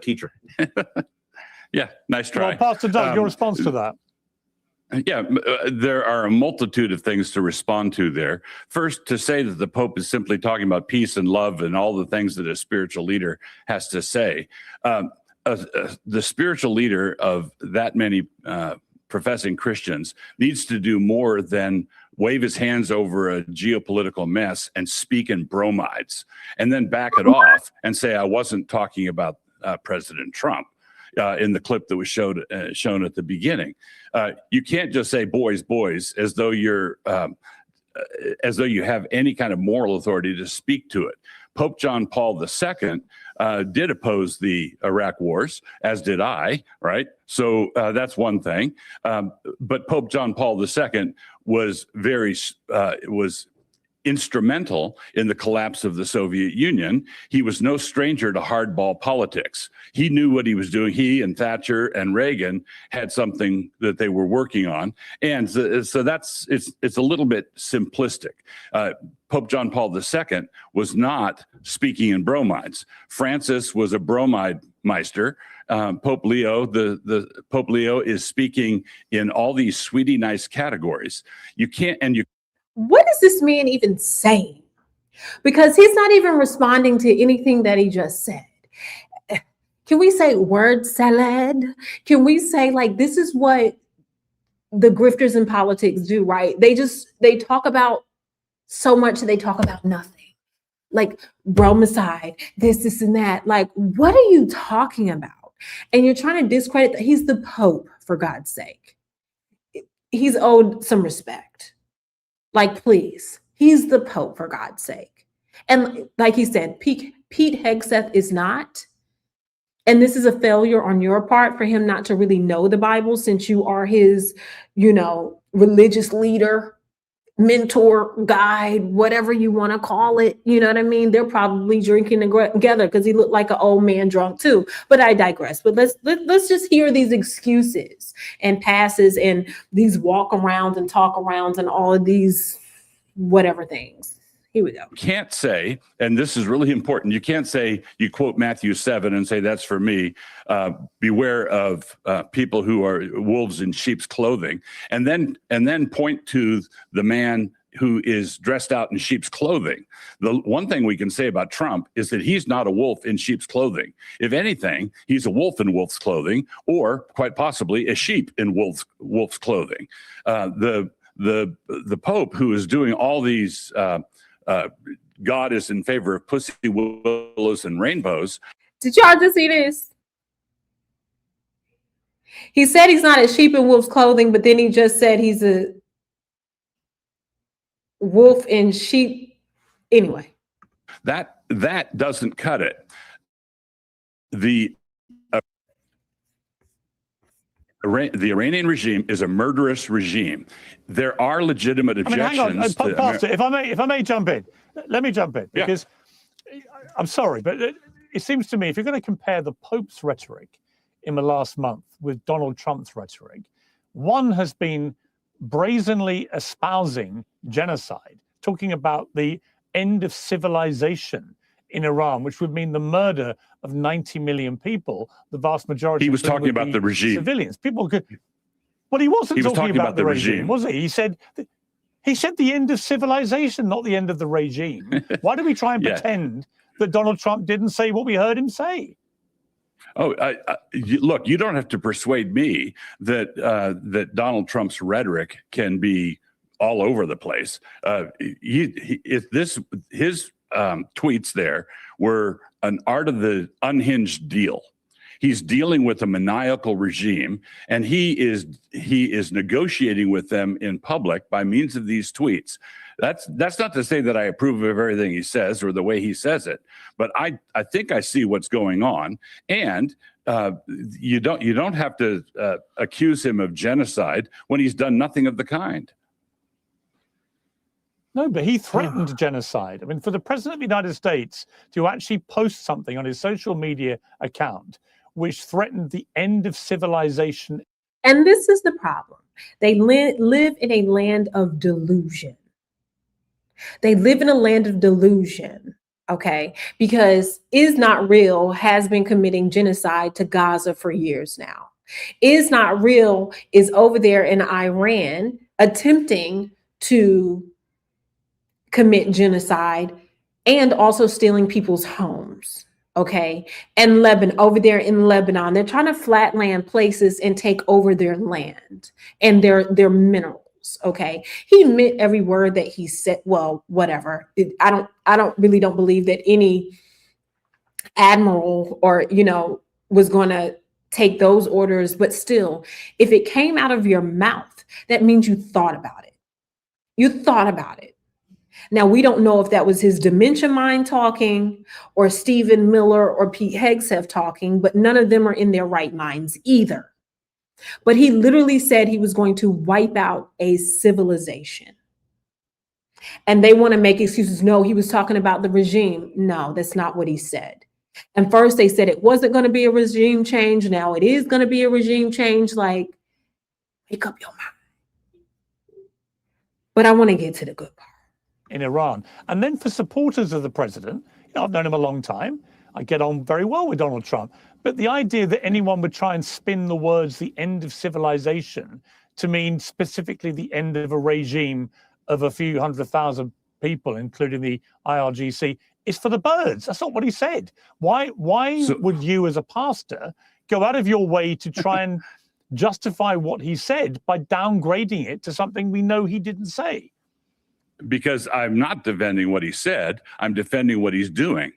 teacher. Yeah, nice try. Well, Pastor Doug, your response to that? Yeah, there are a multitude of things to respond to there. First, to say that the Pope is simply talking about peace and love and all the things that a spiritual leader has to say. The spiritual leader of that many professing Christians needs to do more than wave his hands over a geopolitical mess and speak in bromides, and then back it off and say, I wasn't talking about President Trump in the clip that was shown at the beginning. You can't just say boys, boys, as though you have any kind of moral authority to speak to it. Pope John Paul II did oppose the Iraq wars, as did I, right? So that's one thing. But Pope John Paul II was instrumental in the collapse of the Soviet Union. He was no stranger to hardball politics. He knew what he was doing. He and Thatcher and Reagan had something that they were working on. And so it's a little bit simplistic. Pope John Paul II was not speaking in bromides. Francis was a bromide meister. Pope Leo, the Pope Leo is speaking in all these sweetie nice categories. What is this man even saying? Because he's not even responding to anything that he just said. Can we say word salad? Can we say, like, this is what the grifters in politics do, right? They talk about so much, they talk about nothing. Like bromicide, this and that. Like, what are you talking about? And you're trying to discredit that he's the Pope, for God's sake. He's owed some respect. Like, please, he's the Pope, for God's sake. And like he said, Pete Hegseth is not. And this is a failure on your part for him not to really know the Bible, since you are his, religious leader, mentor, guide, whatever you want to call it. You know what I mean? They're probably drinking together because he looked like an old man drunk too. But I digress. But let's just hear these excuses and passes and these walk arounds and talk arounds and all of these whatever things. Here we go. Can't say, and this is really important, you can't say, you quote Matthew 7 and say, that's for me. Beware of people who are wolves in sheep's clothing. And then point to the man who is dressed out in sheep's clothing. The one thing we can say about Trump is that he's not a wolf in sheep's clothing. If anything, he's a wolf in wolf's clothing, or quite possibly a sheep in wolf's clothing. The Pope, who is doing all these God is in favor of pussy willows and rainbows. Did y'all just see this? He said he's not a sheep in wolf's clothing, but then he just said he's a wolf in sheep. Anyway. That doesn't cut it. The Iranian regime is a murderous regime. There are legitimate objections. I mean, hang on, Pastor, if I may jump in, let me jump in, because I'm sorry, but it seems to me if you're going to compare the Pope's rhetoric in the last month with Donald Trump's rhetoric, one has been brazenly espousing genocide, talking about the end of civilization in Iran, which would mean the murder of 90 million people, the vast majority. He was talking about the regime. Civilians. People could. Well, he wasn't talking about the regime, was he? He said the end of civilization, not the end of the regime. Why do we try and pretend that Donald Trump didn't say what we heard him say? Oh, look, you don't have to persuade me that that Donald Trump's rhetoric can be all over the place. His tweets there were an art of the unhinged deal. He's dealing with a maniacal regime, and he is negotiating with them in public by means of these tweets. That's not to say that I approve of everything he says or the way he says it, but I think I see what's going on. And you don't have to accuse him of genocide when he's done nothing of the kind. No, but he threatened genocide. I mean, for the president of the United States to actually post something on his social media account which threatened the end of civilization. And this is the problem. They live in a land of delusion. They live in a land of delusion, okay? Because Is Not Real has been committing genocide to Gaza for years now. Is Not Real is over there in Iran attempting to commit genocide and also stealing people's homes, okay? And over there in Lebanon, they're trying to flatland places and take over their land and their minerals, okay? He meant every word that he said. Well, whatever. I don't believe that any admiral or, was going to take those orders, but still, if it came out of your mouth, that means you thought about it. You thought about it. Now, we don't know if that was his dementia mind talking or Stephen Miller or Pete Hegseth talking, but none of them are in their right minds either. But he literally said he was going to wipe out a civilization. And they want to make excuses. No, he was talking about the regime. No, that's not what he said. And first they said it wasn't going to be a regime change. Now it is going to be a regime change. Like, make up your mind. But I want to get to the good part. In Iran. And then for supporters of the president, I've known him a long time. I get on very well with Donald Trump. But the idea that anyone would try and spin the words the end of civilization to mean specifically the end of a regime of a few 100,000 people, including the IRGC, is for the birds. That's not what he said. Why would you as a pastor go out of your way to try and justify what he said by downgrading it to something we know he didn't say? Because I'm not defending what he said. I'm defending what he's doing.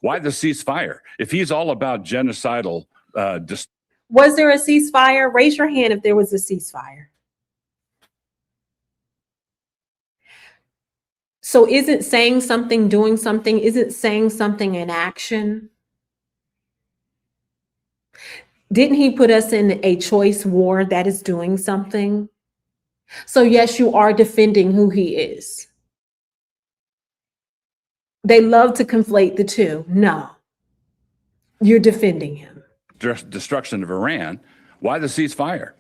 Why the ceasefire? If he's all about genocidal, was there a ceasefire? Raise your hand if there was a ceasefire. So isn't saying something, doing something, isn't saying something in action? Didn't he put us in a choice war that is doing something? So yes, you are defending who he is. They love to conflate the two. No, you're defending him. destruction of Iran. Why the ceasefire?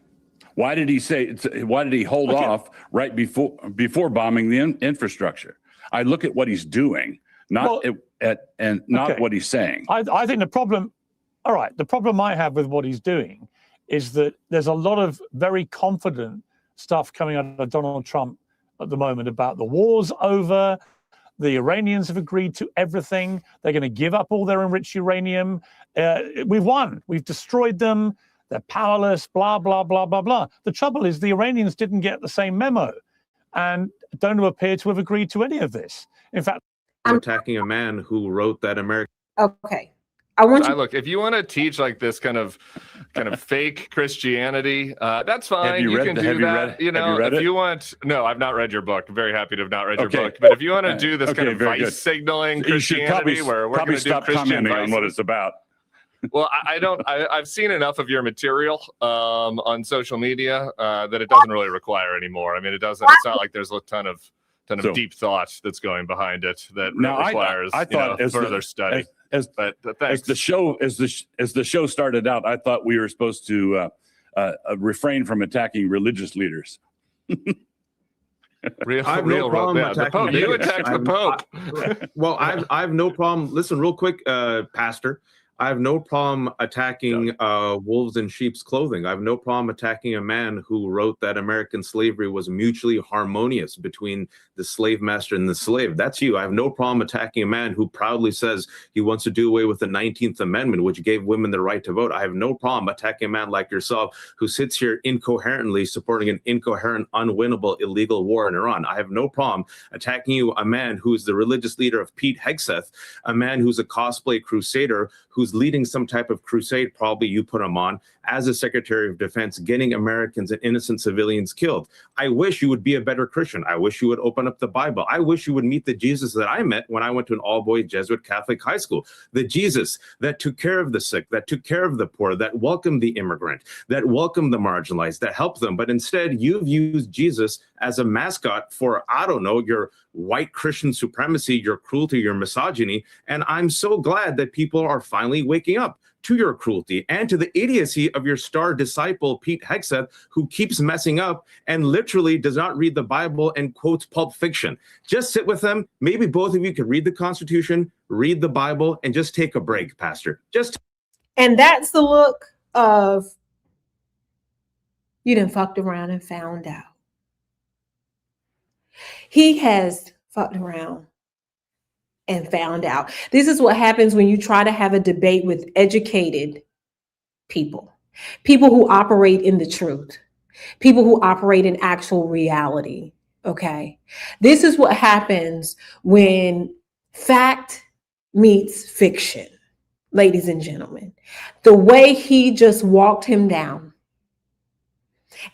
Why did he say? Why did he hold off right before bombing the infrastructure? I look at what he's doing, not what he's saying. I think the problem. All right, the problem I have with what he's doing is that there's a lot of very confident stuff coming out of Donald Trump at the moment about the war's over. The Iranians have agreed to everything. They're going to give up all their enriched uranium. We've won. We've destroyed them. They're powerless, blah, blah, blah, blah, blah. The trouble is the Iranians didn't get the same memo and don't appear to have agreed to any of this. In fact, I'm attacking a man who wrote that American. Okay. I want you. Look, if you want to teach like this kind of fake Christianity, that's fine. You can do that. You know, if you want. No, I've not read your book. I'm very happy to have not read your book. But if you want to do this kind of vice signaling Christianity, where we're going to do Christian vices, on what it's about. Well, I don't. I've seen enough of your material on social media that it doesn't really require anymore. I mean, it doesn't. It's not like there's a ton of deep thought that's going behind it that requires further study. As the show started out, I thought we were supposed to refrain from attacking religious leaders. You attacked the Pope. Well, I have no problem. Listen, real quick, Pastor. I have no problem attacking wolves in sheep's clothing. I have no problem attacking a man who wrote that American slavery was mutually harmonious between the slave master and the slave. That's you. I have no problem attacking a man who proudly says he wants to do away with the 19th Amendment, which gave women the right to vote. I have no problem attacking a man like yourself who sits here incoherently supporting an incoherent, unwinnable, illegal war in Iran. I have no problem attacking you, a man who is the religious leader of Pete Hegseth, a man who's a cosplay crusader, who's leading some type of crusade, probably you put him on, as a Secretary of Defense, getting Americans and innocent civilians killed. I wish you would be a better Christian. I wish you would open up the Bible. I wish you would meet the Jesus that I met when I went to an all-boys Jesuit Catholic high school. The Jesus that took care of the sick, that took care of the poor, that welcomed the immigrant, that welcomed the marginalized, that helped them. But instead, you've used Jesus as a mascot for, I don't know, your white Christian supremacy, your cruelty, your misogyny. And I'm so glad that people are finally waking up to your cruelty and to the idiocy of your star disciple, Pete Hegseth, who keeps messing up and literally does not read the Bible and quotes Pulp Fiction. Just sit with them. Maybe both of you could read the Constitution, read the Bible, and just take a break, Pastor. And that's the look of, you done fucked around and found out. He has fucked around and found out. This is what happens when you try to have a debate with educated people who operate in the truth, people who operate in actual reality. Okay. This is what happens when fact meets fiction, ladies and gentlemen. The way he just walked him down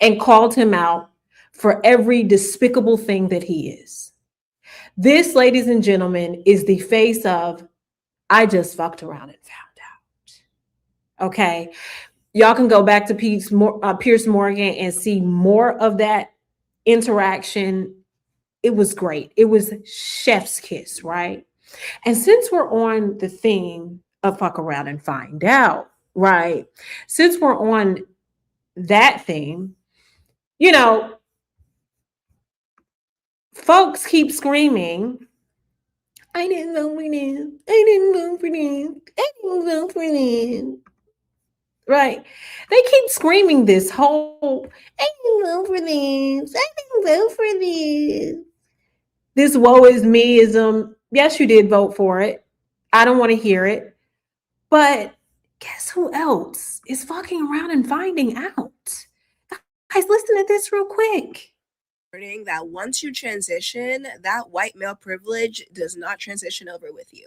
and called him out for every despicable thing that he is. This, ladies and gentlemen, is the face of, I just fucked around and found out. Okay. Y'all can go back to Piers Morgan and see more of that interaction. It was great. It was chef's kiss, right? And since we're on the theme of fuck around and find out, right? Since we're on that theme, you know, folks keep screaming, I didn't vote for them. I didn't vote for them. I didn't vote for them. Right? They keep screaming this whole, I didn't vote for them. I didn't vote for them. This woe is meism. Yes, you did vote for it. I don't want to hear it. But guess who else is fucking around and finding out? Guys, listen to this real quick. That once you transition, that white male privilege does not transition over with you.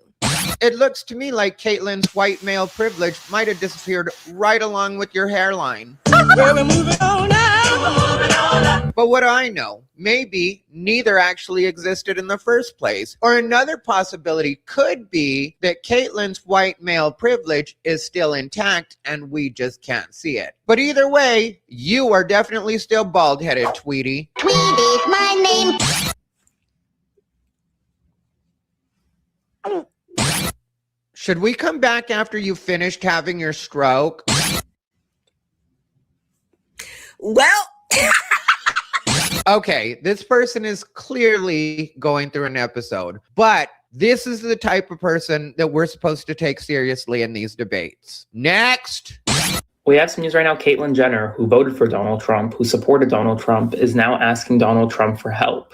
It looks to me like Caitlyn's white male privilege might have disappeared right along with your hairline. Well, we're moving on now. But what do I know? Maybe neither actually existed in the first place. Or another possibility could be that Caitlyn's white male privilege is still intact and we just can't see it. But either way, you are definitely still bald-headed, Tweety. Tweety's my name. Should we come back after you finished having your stroke? Well, okay, this person is clearly going through an episode, but this is the type of person that we're supposed to take seriously in these debates. Next. We have some news right now. Caitlyn Jenner, who voted for Donald Trump, who supported Donald Trump, is now asking Donald Trump for help.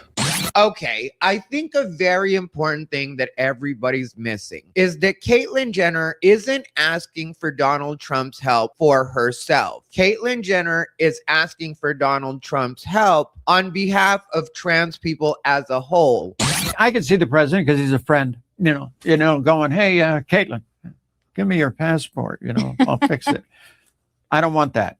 Okay, I think a very important thing that everybody's missing is that Caitlyn Jenner isn't asking for Donald Trump's help for herself. Caitlyn Jenner is asking for Donald Trump's help on behalf of trans people as a whole. I can see the president because he's a friend, going, hey, Caitlyn, give me your passport, I'll fix it. I don't want that.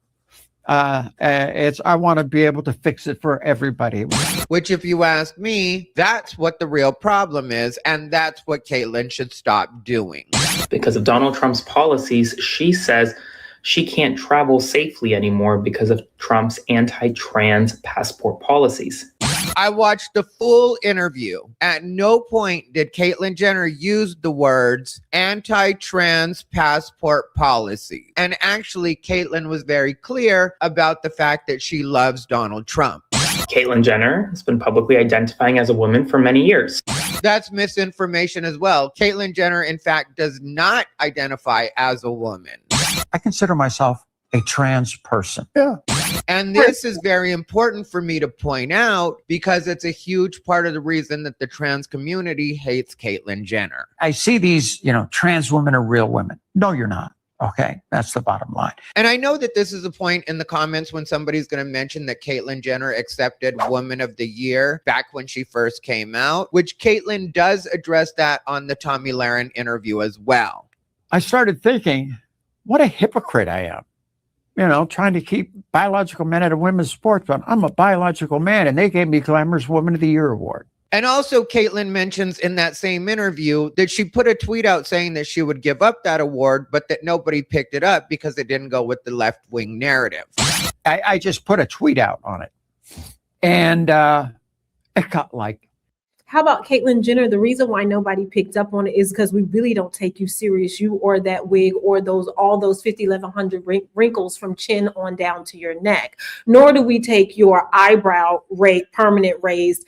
I want to be able to fix it for everybody. Which, if you ask me, that's what the real problem is, and that's what Caitlyn should stop doing. Because of Donald Trump's policies, she says she can't travel safely anymore because of Trump's anti-trans passport policies. I watched the full interview. At no point did Caitlyn Jenner use the words anti-trans passport policy. And actually, Caitlyn was very clear about the fact that she loves Donald Trump. Caitlyn Jenner has been publicly identifying as a woman for many years. That's misinformation as well. Caitlyn Jenner, in fact, does not identify as a woman. I consider myself a trans person. Yeah. And this is very important for me to point out because it's a huge part of the reason that the trans community hates Caitlyn Jenner. I see these, trans women are real women. No, you're not. Okay, that's the bottom line. And I know that this is a point in the comments when somebody's going to mention that Caitlyn Jenner accepted Woman of the Year back when she first came out, which Caitlyn does address that on the Tommy Lahren interview as well. I started thinking, what a hypocrite I am. Trying to keep biological men out of women's sports, but I'm a biological man, and they gave me Glamour's Woman of the Year award. And also, Caitlyn mentions in that same interview that she put a tweet out saying that she would give up that award, but that nobody picked it up because it didn't go with the left-wing narrative. I just put a tweet out on it, and it got like. How about Caitlyn Jenner? The reason why nobody picked up on it is because we really don't take you serious. You or that wig or all those 50, 1100 wrinkles from chin on down to your neck. Nor do we take your eyebrow permanent raised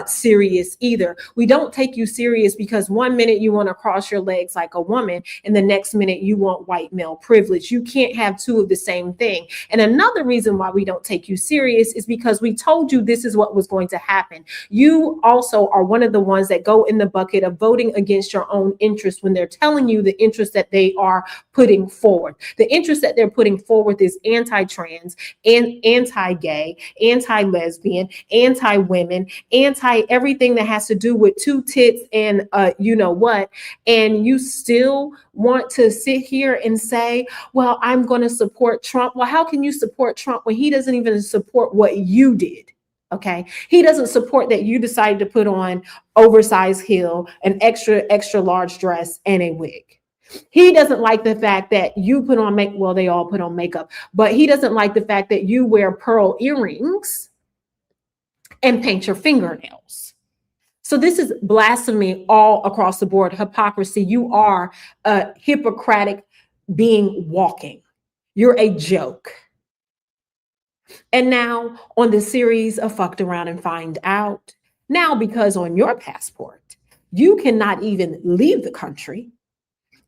serious either. We don't take you serious because 1 minute you want to cross your legs like a woman and the next minute you want white male privilege. You can't have two of the same thing. And another reason why we don't take you serious is because we told you this is what was going to happen. You also are one of the ones that go in the bucket of voting against your own interests when they're telling you the interest that they are putting forward. The interest that they're putting forward is anti-trans and anti-gay, anti-lesbian, anti-women, anti-everything that has to do with two tits and you know what. And you still want to sit here and say, well, I'm going to support Trump. Well, how can you support Trump when he doesn't even support what you did? Okay. He doesn't support that you decided to put on oversized heel, an extra large dress, and a wig. He doesn't like the fact that you put on they all put on makeup, but he doesn't like the fact that you wear pearl earrings and paint your fingernails. So this is blasphemy all across the board, hypocrisy. You are a Hippocratic being walking. You're a joke. And now on the series of Fucked Around and Find Out, now because on your passport, you cannot even leave the country,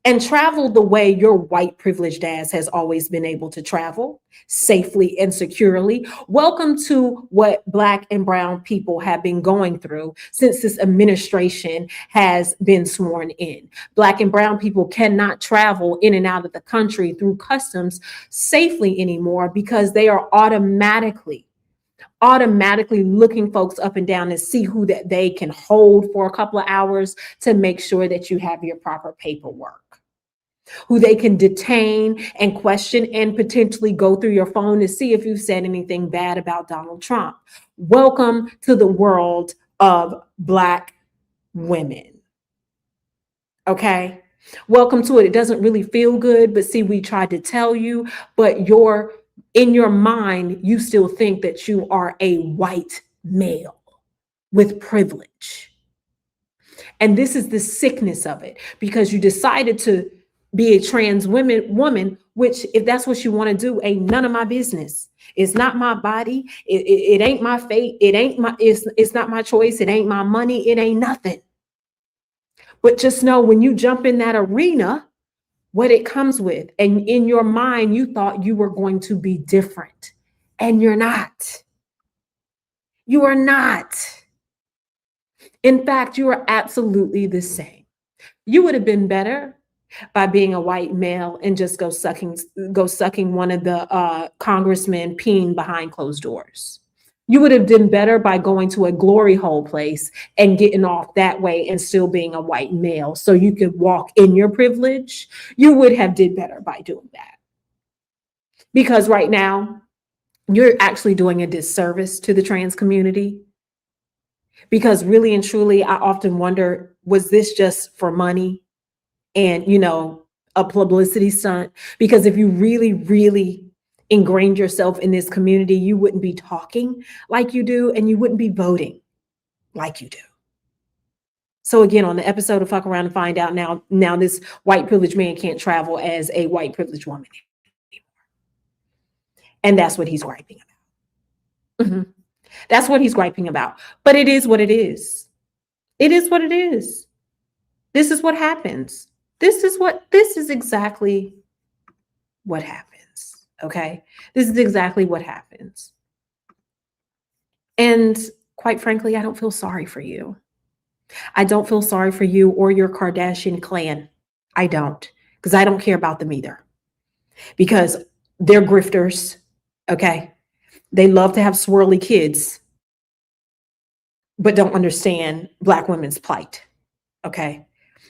and travel the way your white privileged ass has always been able to travel, safely and securely. Welcome to what Black and brown people have been going through since this administration has been sworn in. Black and brown people cannot travel in and out of the country through customs safely anymore because they are automatically looking folks up and down to see who that they can hold for a couple of hours to make sure that you have your proper paperwork, who they can detain and question and potentially go through your phone to see if you've said anything bad about Donald Trump. Welcome to the world of Black women. Okay? Welcome to it. It doesn't really feel good, but see, we tried to tell you, but in your mind, you still think that you are a white male with privilege. And this is the sickness of it, because you decided to be a trans woman, which if that's what you want to do, ain't none of my business. It's not my body. It ain't my fate. It's not my choice. It ain't my money. It ain't nothing. But just know when you jump in that arena, what it comes with. And in your mind, you thought you were going to be different, and you're not. You are not. In fact, you are absolutely the same. You would have been better by being a white male and just go sucking one of the congressmen peeing behind closed doors. You would have done better by going to a glory hole place and getting off that way and still being a white male so you could walk in your privilege. You would have did better by doing that. Because right now, you're actually doing a disservice to the trans community. Because really and truly, I often wonder, was this just for money and, a publicity stunt? Because if you really, really ingrained yourself in this community, you wouldn't be talking like you do, and you wouldn't be voting like you do. So again, on the episode of Fuck Around and Find Out, now this white privileged man can't travel as a white privileged woman anymore. And that's what he's griping about. Mm-hmm. That's what he's griping about. But it is what it is. It is what it is. This is what happens. This is exactly what happens. Okay, this is exactly what happens. And quite frankly, I don't feel sorry for you. I don't feel sorry for you or your Kardashian clan. I don't, because I don't care about them either. Because they're grifters, okay? They love to have swirly kids, but don't understand Black women's plight, okay?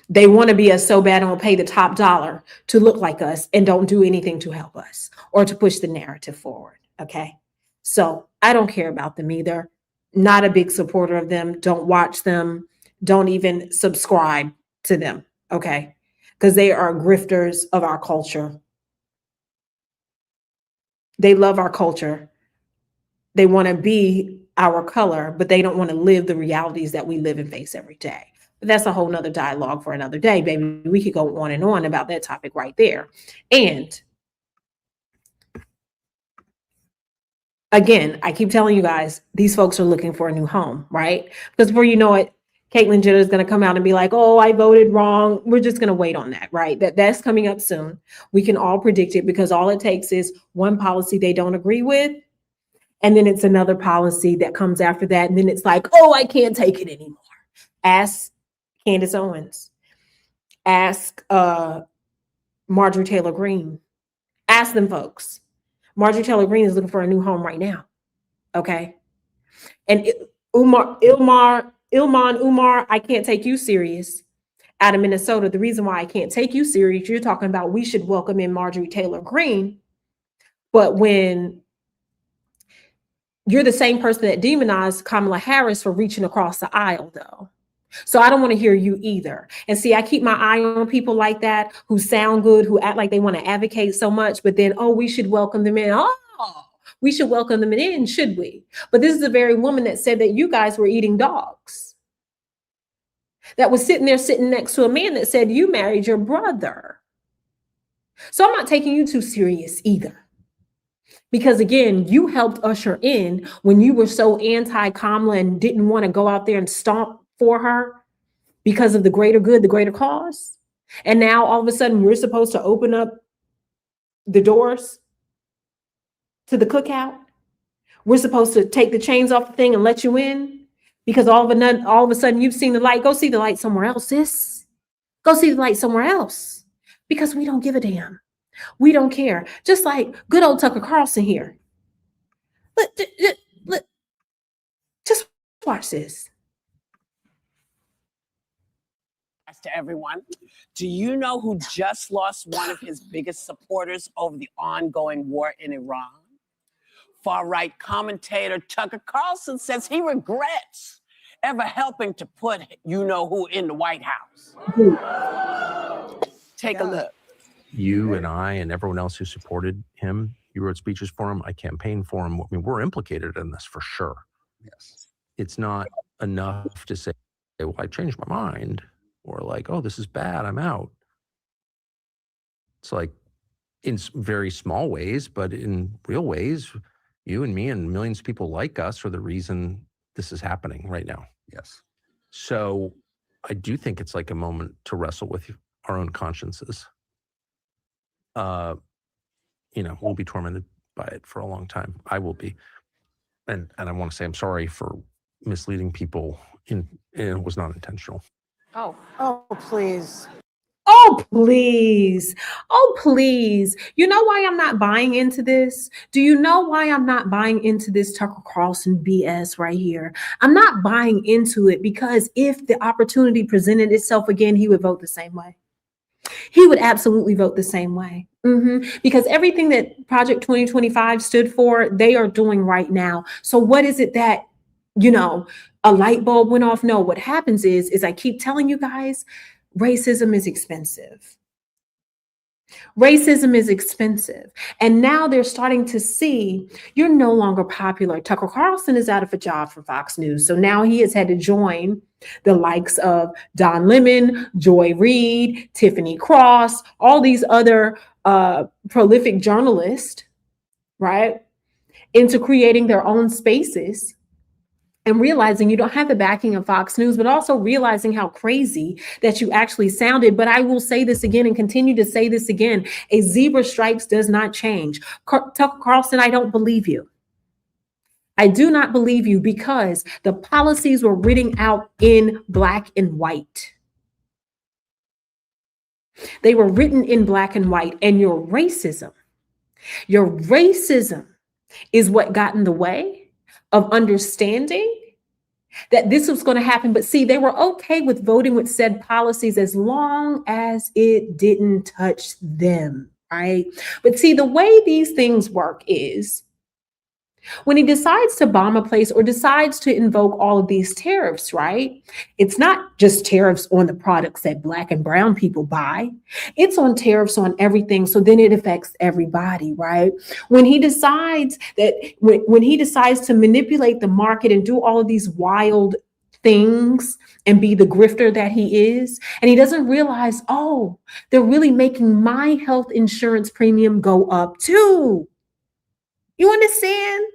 They want to be us so bad and will pay the top dollar to look like us and don't do anything to help us or to push the narrative forward. Okay. So I don't care about them either. Not a big supporter of them. Don't watch them. Don't even subscribe to them. Okay. Because they are grifters of our culture. They love our culture. They want to be our color, but they don't want to live the realities that we live and face every day. But that's a whole nother dialogue for another day, baby. We could go on and on about that topic right there. And again, I keep telling you guys, these folks are looking for a new home, right? Because before you know it, Caitlyn Jenner is going to come out and be like, oh, I voted wrong. We're just going to wait on that, right? That's coming up soon. We can all predict it because all it takes is one policy they don't agree with. And then it's another policy that comes after that. And then it's like, oh, I can't take it anymore. Ask Candace Owens. Ask Marjorie Taylor Greene. Ask them folks. Marjorie Taylor Greene is looking for a new home right now. Okay. And Ilman Umar, I can't take you serious. Out of Minnesota, the reason why I can't take you serious, you're talking about we should welcome in Marjorie Taylor Greene. But when you're the same person that demonized Kamala Harris for reaching across the aisle, though. So I don't want to hear you either. And see, I keep my eye on people like that who sound good, who act like they want to advocate so much, but then, oh, we should welcome them in. Oh, we should welcome them in, should we? But this is the very woman that said that you guys were eating dogs. That was sitting next to a man that said you married your brother. So I'm not taking you too serious either. Because again, you helped usher in when you were so anti-Kamala and didn't want to go out there and stomp for her because of the greater good, the greater cause. And now all of a sudden we're supposed to open up the doors to the cookout. We're supposed to take the chains off the thing and let you in because all of a sudden you've seen the light. Go see the light somewhere else, sis. Go see the light somewhere else because we don't give a damn. We don't care. Just like good old Tucker Carlson here. Just watch this. To everyone, do you know who just lost one of his biggest supporters over the ongoing war in Iran? Far-right commentator Tucker Carlson says he regrets ever helping to put you-know-who in the White House. Take a look. You and I and everyone else who supported him, you wrote speeches for him, I campaigned for him. I mean, we're implicated in this for sure. Yes. It's not enough to say, well, I changed my mind. Or like, oh, this is bad, I'm out. It's like in very small ways, but in real ways, you and me and millions of people like us are the reason this is happening right now. Yes. So I do think it's like a moment to wrestle with our own consciences. We'll be tormented by it for a long time. I will be. And I want to say I'm sorry for misleading people. It was not intentional. Oh, please. Oh, please. Oh, please. You know why I'm not buying into this? Do you know why I'm not buying into this Tucker Carlson BS right here? I'm not buying into it because if the opportunity presented itself again, he would vote the same way. He would absolutely vote the same way. Because everything that Project 2025 stood for, they are doing right now. So what is it that, a light bulb went off? No, what happens is I keep telling you guys, racism is expensive. Racism is expensive. And now they're starting to see you're no longer popular. Tucker Carlson is out of a job for Fox News. So now he has had to join the likes of Don Lemon, Joy Reid, Tiffany Cross, all these other prolific journalists, right, into creating their own spaces. And realizing you don't have the backing of Fox News, but also realizing how crazy that you actually sounded. But I will say this again and continue to say this again. A zebra stripes does not change. Tucker Carlson, I don't believe you. I do not believe you because the policies were written out in black and white. They were written in black and white, and your racism is what got in the way of understanding that this was going to happen. But see, they were okay with voting with said policies as long as it didn't touch them, right? But see, the way these things work is when he decides to bomb a place or decides to invoke all of these tariffs, right? It's not just tariffs on the products that Black and brown people buy. It's on tariffs on everything. So then it affects everybody, right? When he decides when he decides to manipulate the market and do all of these wild things and be the grifter that he is, and he doesn't realize, oh, they're really making my health insurance premium go up too. You understand?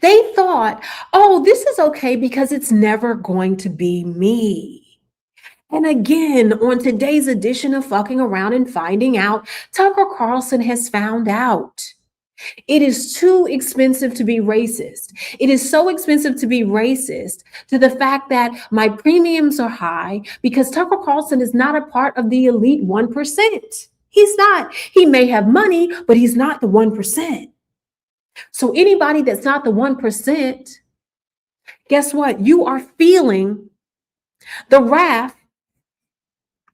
They thought, oh, this is okay because it's never going to be me. And again, on today's edition of Fucking Around and Finding Out, Tucker Carlson has found out. It is too expensive to be racist. It is so expensive to be racist to the fact that my premiums are high because Tucker Carlson is not a part of the elite 1%. He's not. He may have money, but he's not the 1%. So anybody that's not the 1%, guess what? You are feeling the wrath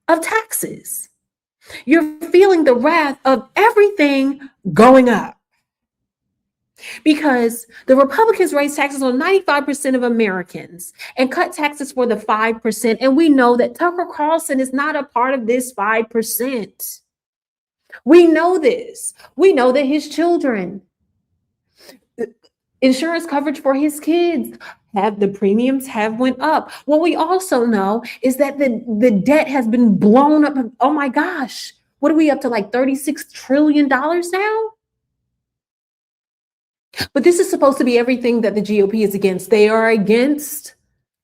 of taxes. You're feeling the wrath of everything going up. Because the Republicans raise taxes on 95% of Americans and cut taxes for the 5%. And we know that Tucker Carlson is not a part of this 5%. We know this. We know that his children, insurance coverage for his kids, the premiums have went up. What we also know is that the debt has been blown up. Oh my gosh. What are we up to, like $36 trillion now? But this is supposed to be everything that the GOP is against. They are against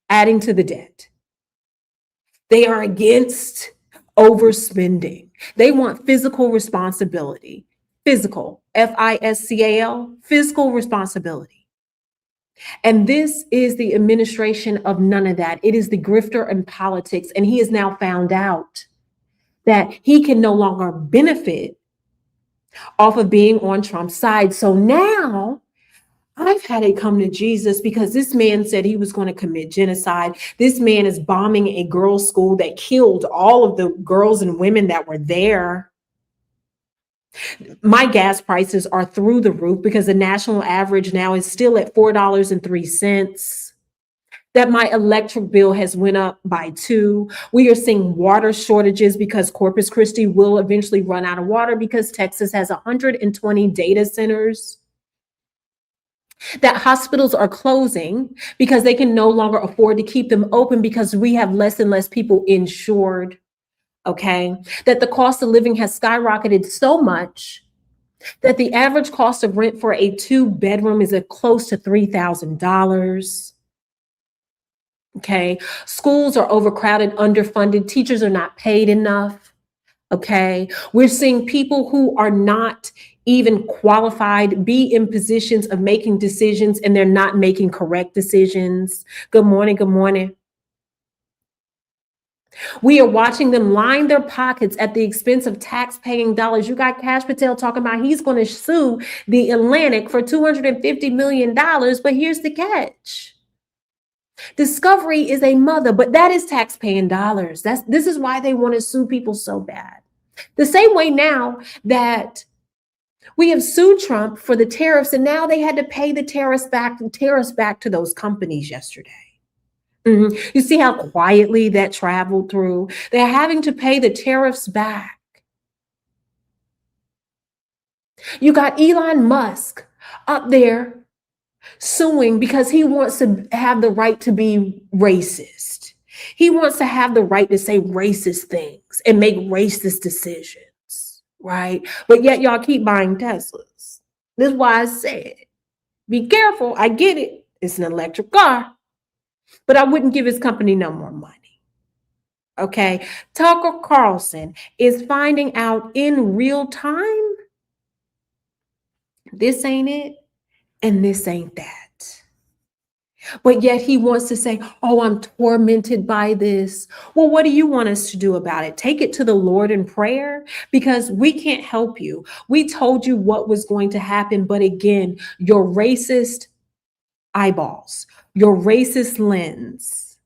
adding to the debt. They are against overspending. They want physical responsibility. Physical, FISCAL, fiscal responsibility. And this is the administration of none of that. It is the grifter in politics. And he has now found out that he can no longer benefit off of being on Trump's side. So now I've had it come to Jesus because this man said he was going to commit genocide. This man is bombing a girls' school that killed all of the girls and women that were there. My gas prices are through the roof because the national average now is still at $4.03. That my electric bill has went up by 2. We are seeing water shortages because Corpus Christi will eventually run out of water because Texas has 120 data centers. That hospitals are closing because they can no longer afford to keep them open because we have less and less people insured. Okay. That the cost of living has skyrocketed so much that the average cost of rent for a 2-bedroom is close to $3,000. Okay. Schools are overcrowded, underfunded. Teachers are not paid enough. Okay. We're seeing people who are not even qualified be in positions of making decisions and they're not making correct decisions. Good morning. Good morning. We are watching them line their pockets at the expense of tax-paying dollars. You got Kash Patel talking about he's going to sue the Atlantic for $250 million. But here's the catch. Discovery is a mother, but that is tax-paying dollars. This is why they want to sue people so bad. The same way now that we have sued Trump for the tariffs, and now they had to pay the tariffs back to those companies yesterday. You see how quietly that traveled through? They're having to pay the tariffs back. You got Elon Musk up there suing because he wants to have the right to be racist. He wants to have the right to say racist things and make racist decisions, right? But yet y'all keep buying Teslas. This is why I said, be careful. I get it. It's an electric car. But I wouldn't give his company no more money. Okay. Tucker Carlson is finding out in real time, this ain't it and this ain't that. But yet he wants to say, oh, I'm tormented by this. Well, what do you want us to do about it? Take it to the Lord in prayer because we can't help you. We told you what was going to happen. But again, your racist eyeballs, your racist lens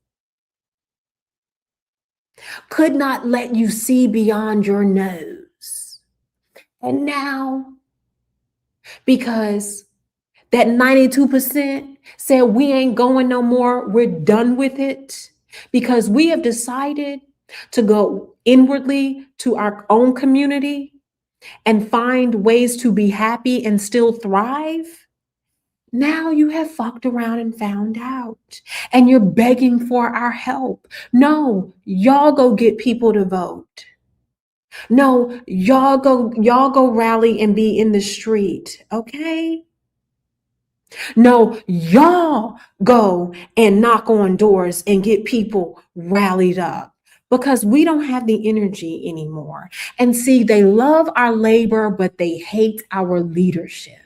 could not let you see beyond your nose. And now, because that 92% said we ain't going no more, we're done with it, because we have decided to go inwardly to our own community and find ways to be happy and still thrive. Now you have fucked around and found out, and you're begging for our help. No, y'all go get people to vote. No, y'all go rally and be in the street, okay? No, y'all go and knock on doors and get people rallied up because we don't have the energy anymore. And see, they love our labor, but they hate our leadership.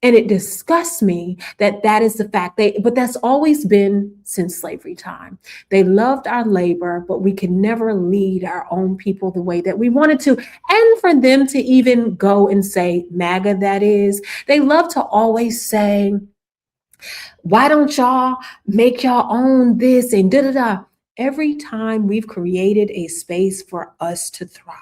And it disgusts me that that is the fact. But that's always been since slavery time. They loved our labor, but we could never lead our own people the way that we wanted to. And for them to even go and say, MAGA, that is, they love to always say, why don't y'all make y'all own this and da-da-da. Every time we've created a space for us to thrive.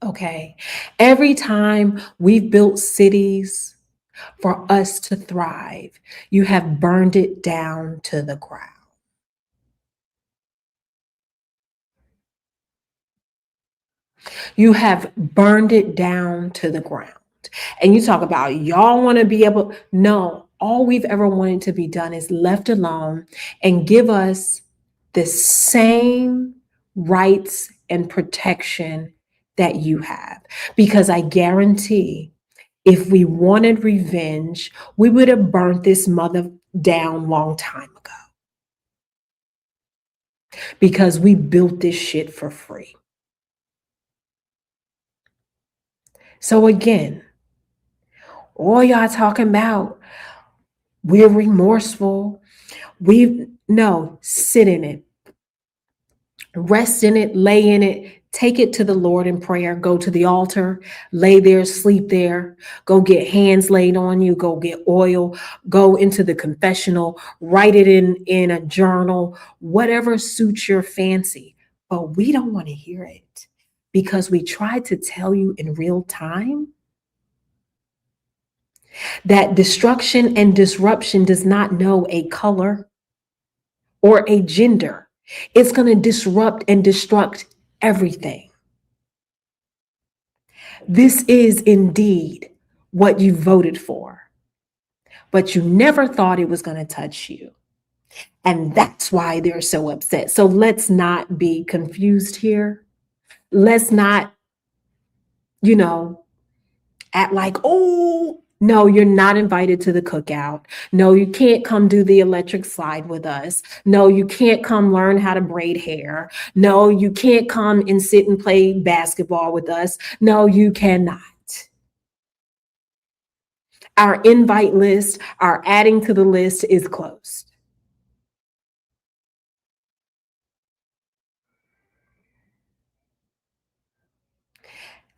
Okay, every time we've built cities for us to thrive, you have burned it down to the ground. You have burned it down to the ground. And you talk about y'all want to be able, no, all we've ever wanted to be done is left alone and give us the same rights and protection that you have. Because I guarantee if we wanted revenge, we would have burnt this mother down long time ago. because we built this shit for free. So again, all y'all talking about we're remorseful. No, sit in it. Rest in it, lay in it, take it to the Lord in prayer, go to the altar, lay there, sleep there, go get hands laid on you, go get oil, go into the confessional, write it in a journal, whatever suits your fancy. But we don't want to hear it because we tried to tell you in real time that destruction and disruption does not know a color or a gender. It's going to disrupt and destruct everything. This is indeed what you voted for, but you never thought it was going to touch you. And that's why they're so upset. So let's not be confused here. Let's not, act like, oh, no, you're not invited to the cookout. No, you can't come do the electric slide with us. No, you can't come learn how to braid hair. No, you can't come and sit and play basketball with us. No, you cannot. Our invite list, our adding to the list is closed.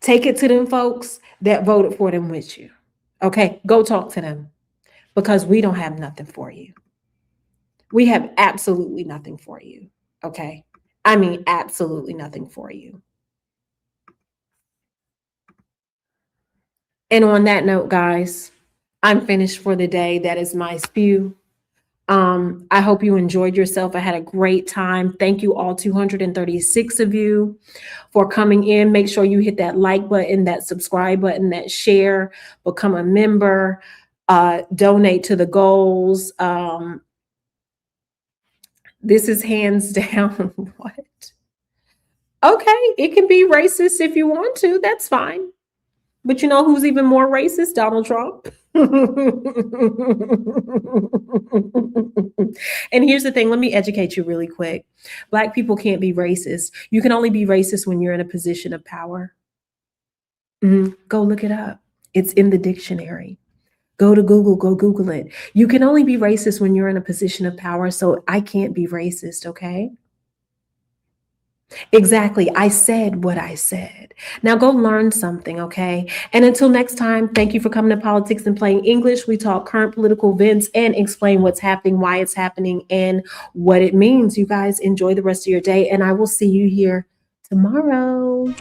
Take it to them folks that voted for them with you. Okay, go talk to them because we don't have nothing for you. We have absolutely nothing for you. Okay, I mean, absolutely nothing for you. And on that note, guys, I'm finished for the day. That is my spew. I hope you enjoyed yourself. I had a great time. Thank you all 236 of you for coming in. Make sure you hit that like button, that subscribe button, that share, become a member, donate to the goals. This is hands down what? Okay, it can be racist if you want to. That's fine. But you know who's even more racist? Donald Trump. And here's the thing. Let me educate you really quick. Black people can't be racist. You can only be racist when you're in a position of power. Go look it up. It's in the dictionary. Go to Google. Go Google it. You can only be racist when you're in a position of power. So I can't be racist, okay? Exactly. I said what I said. Now go learn something, okay? And until next time, thank you for coming to Politics and Plain English. We talk current political events and explain what's happening, why it's happening, and what it means. You guys enjoy the rest of your day, and I will see you here tomorrow.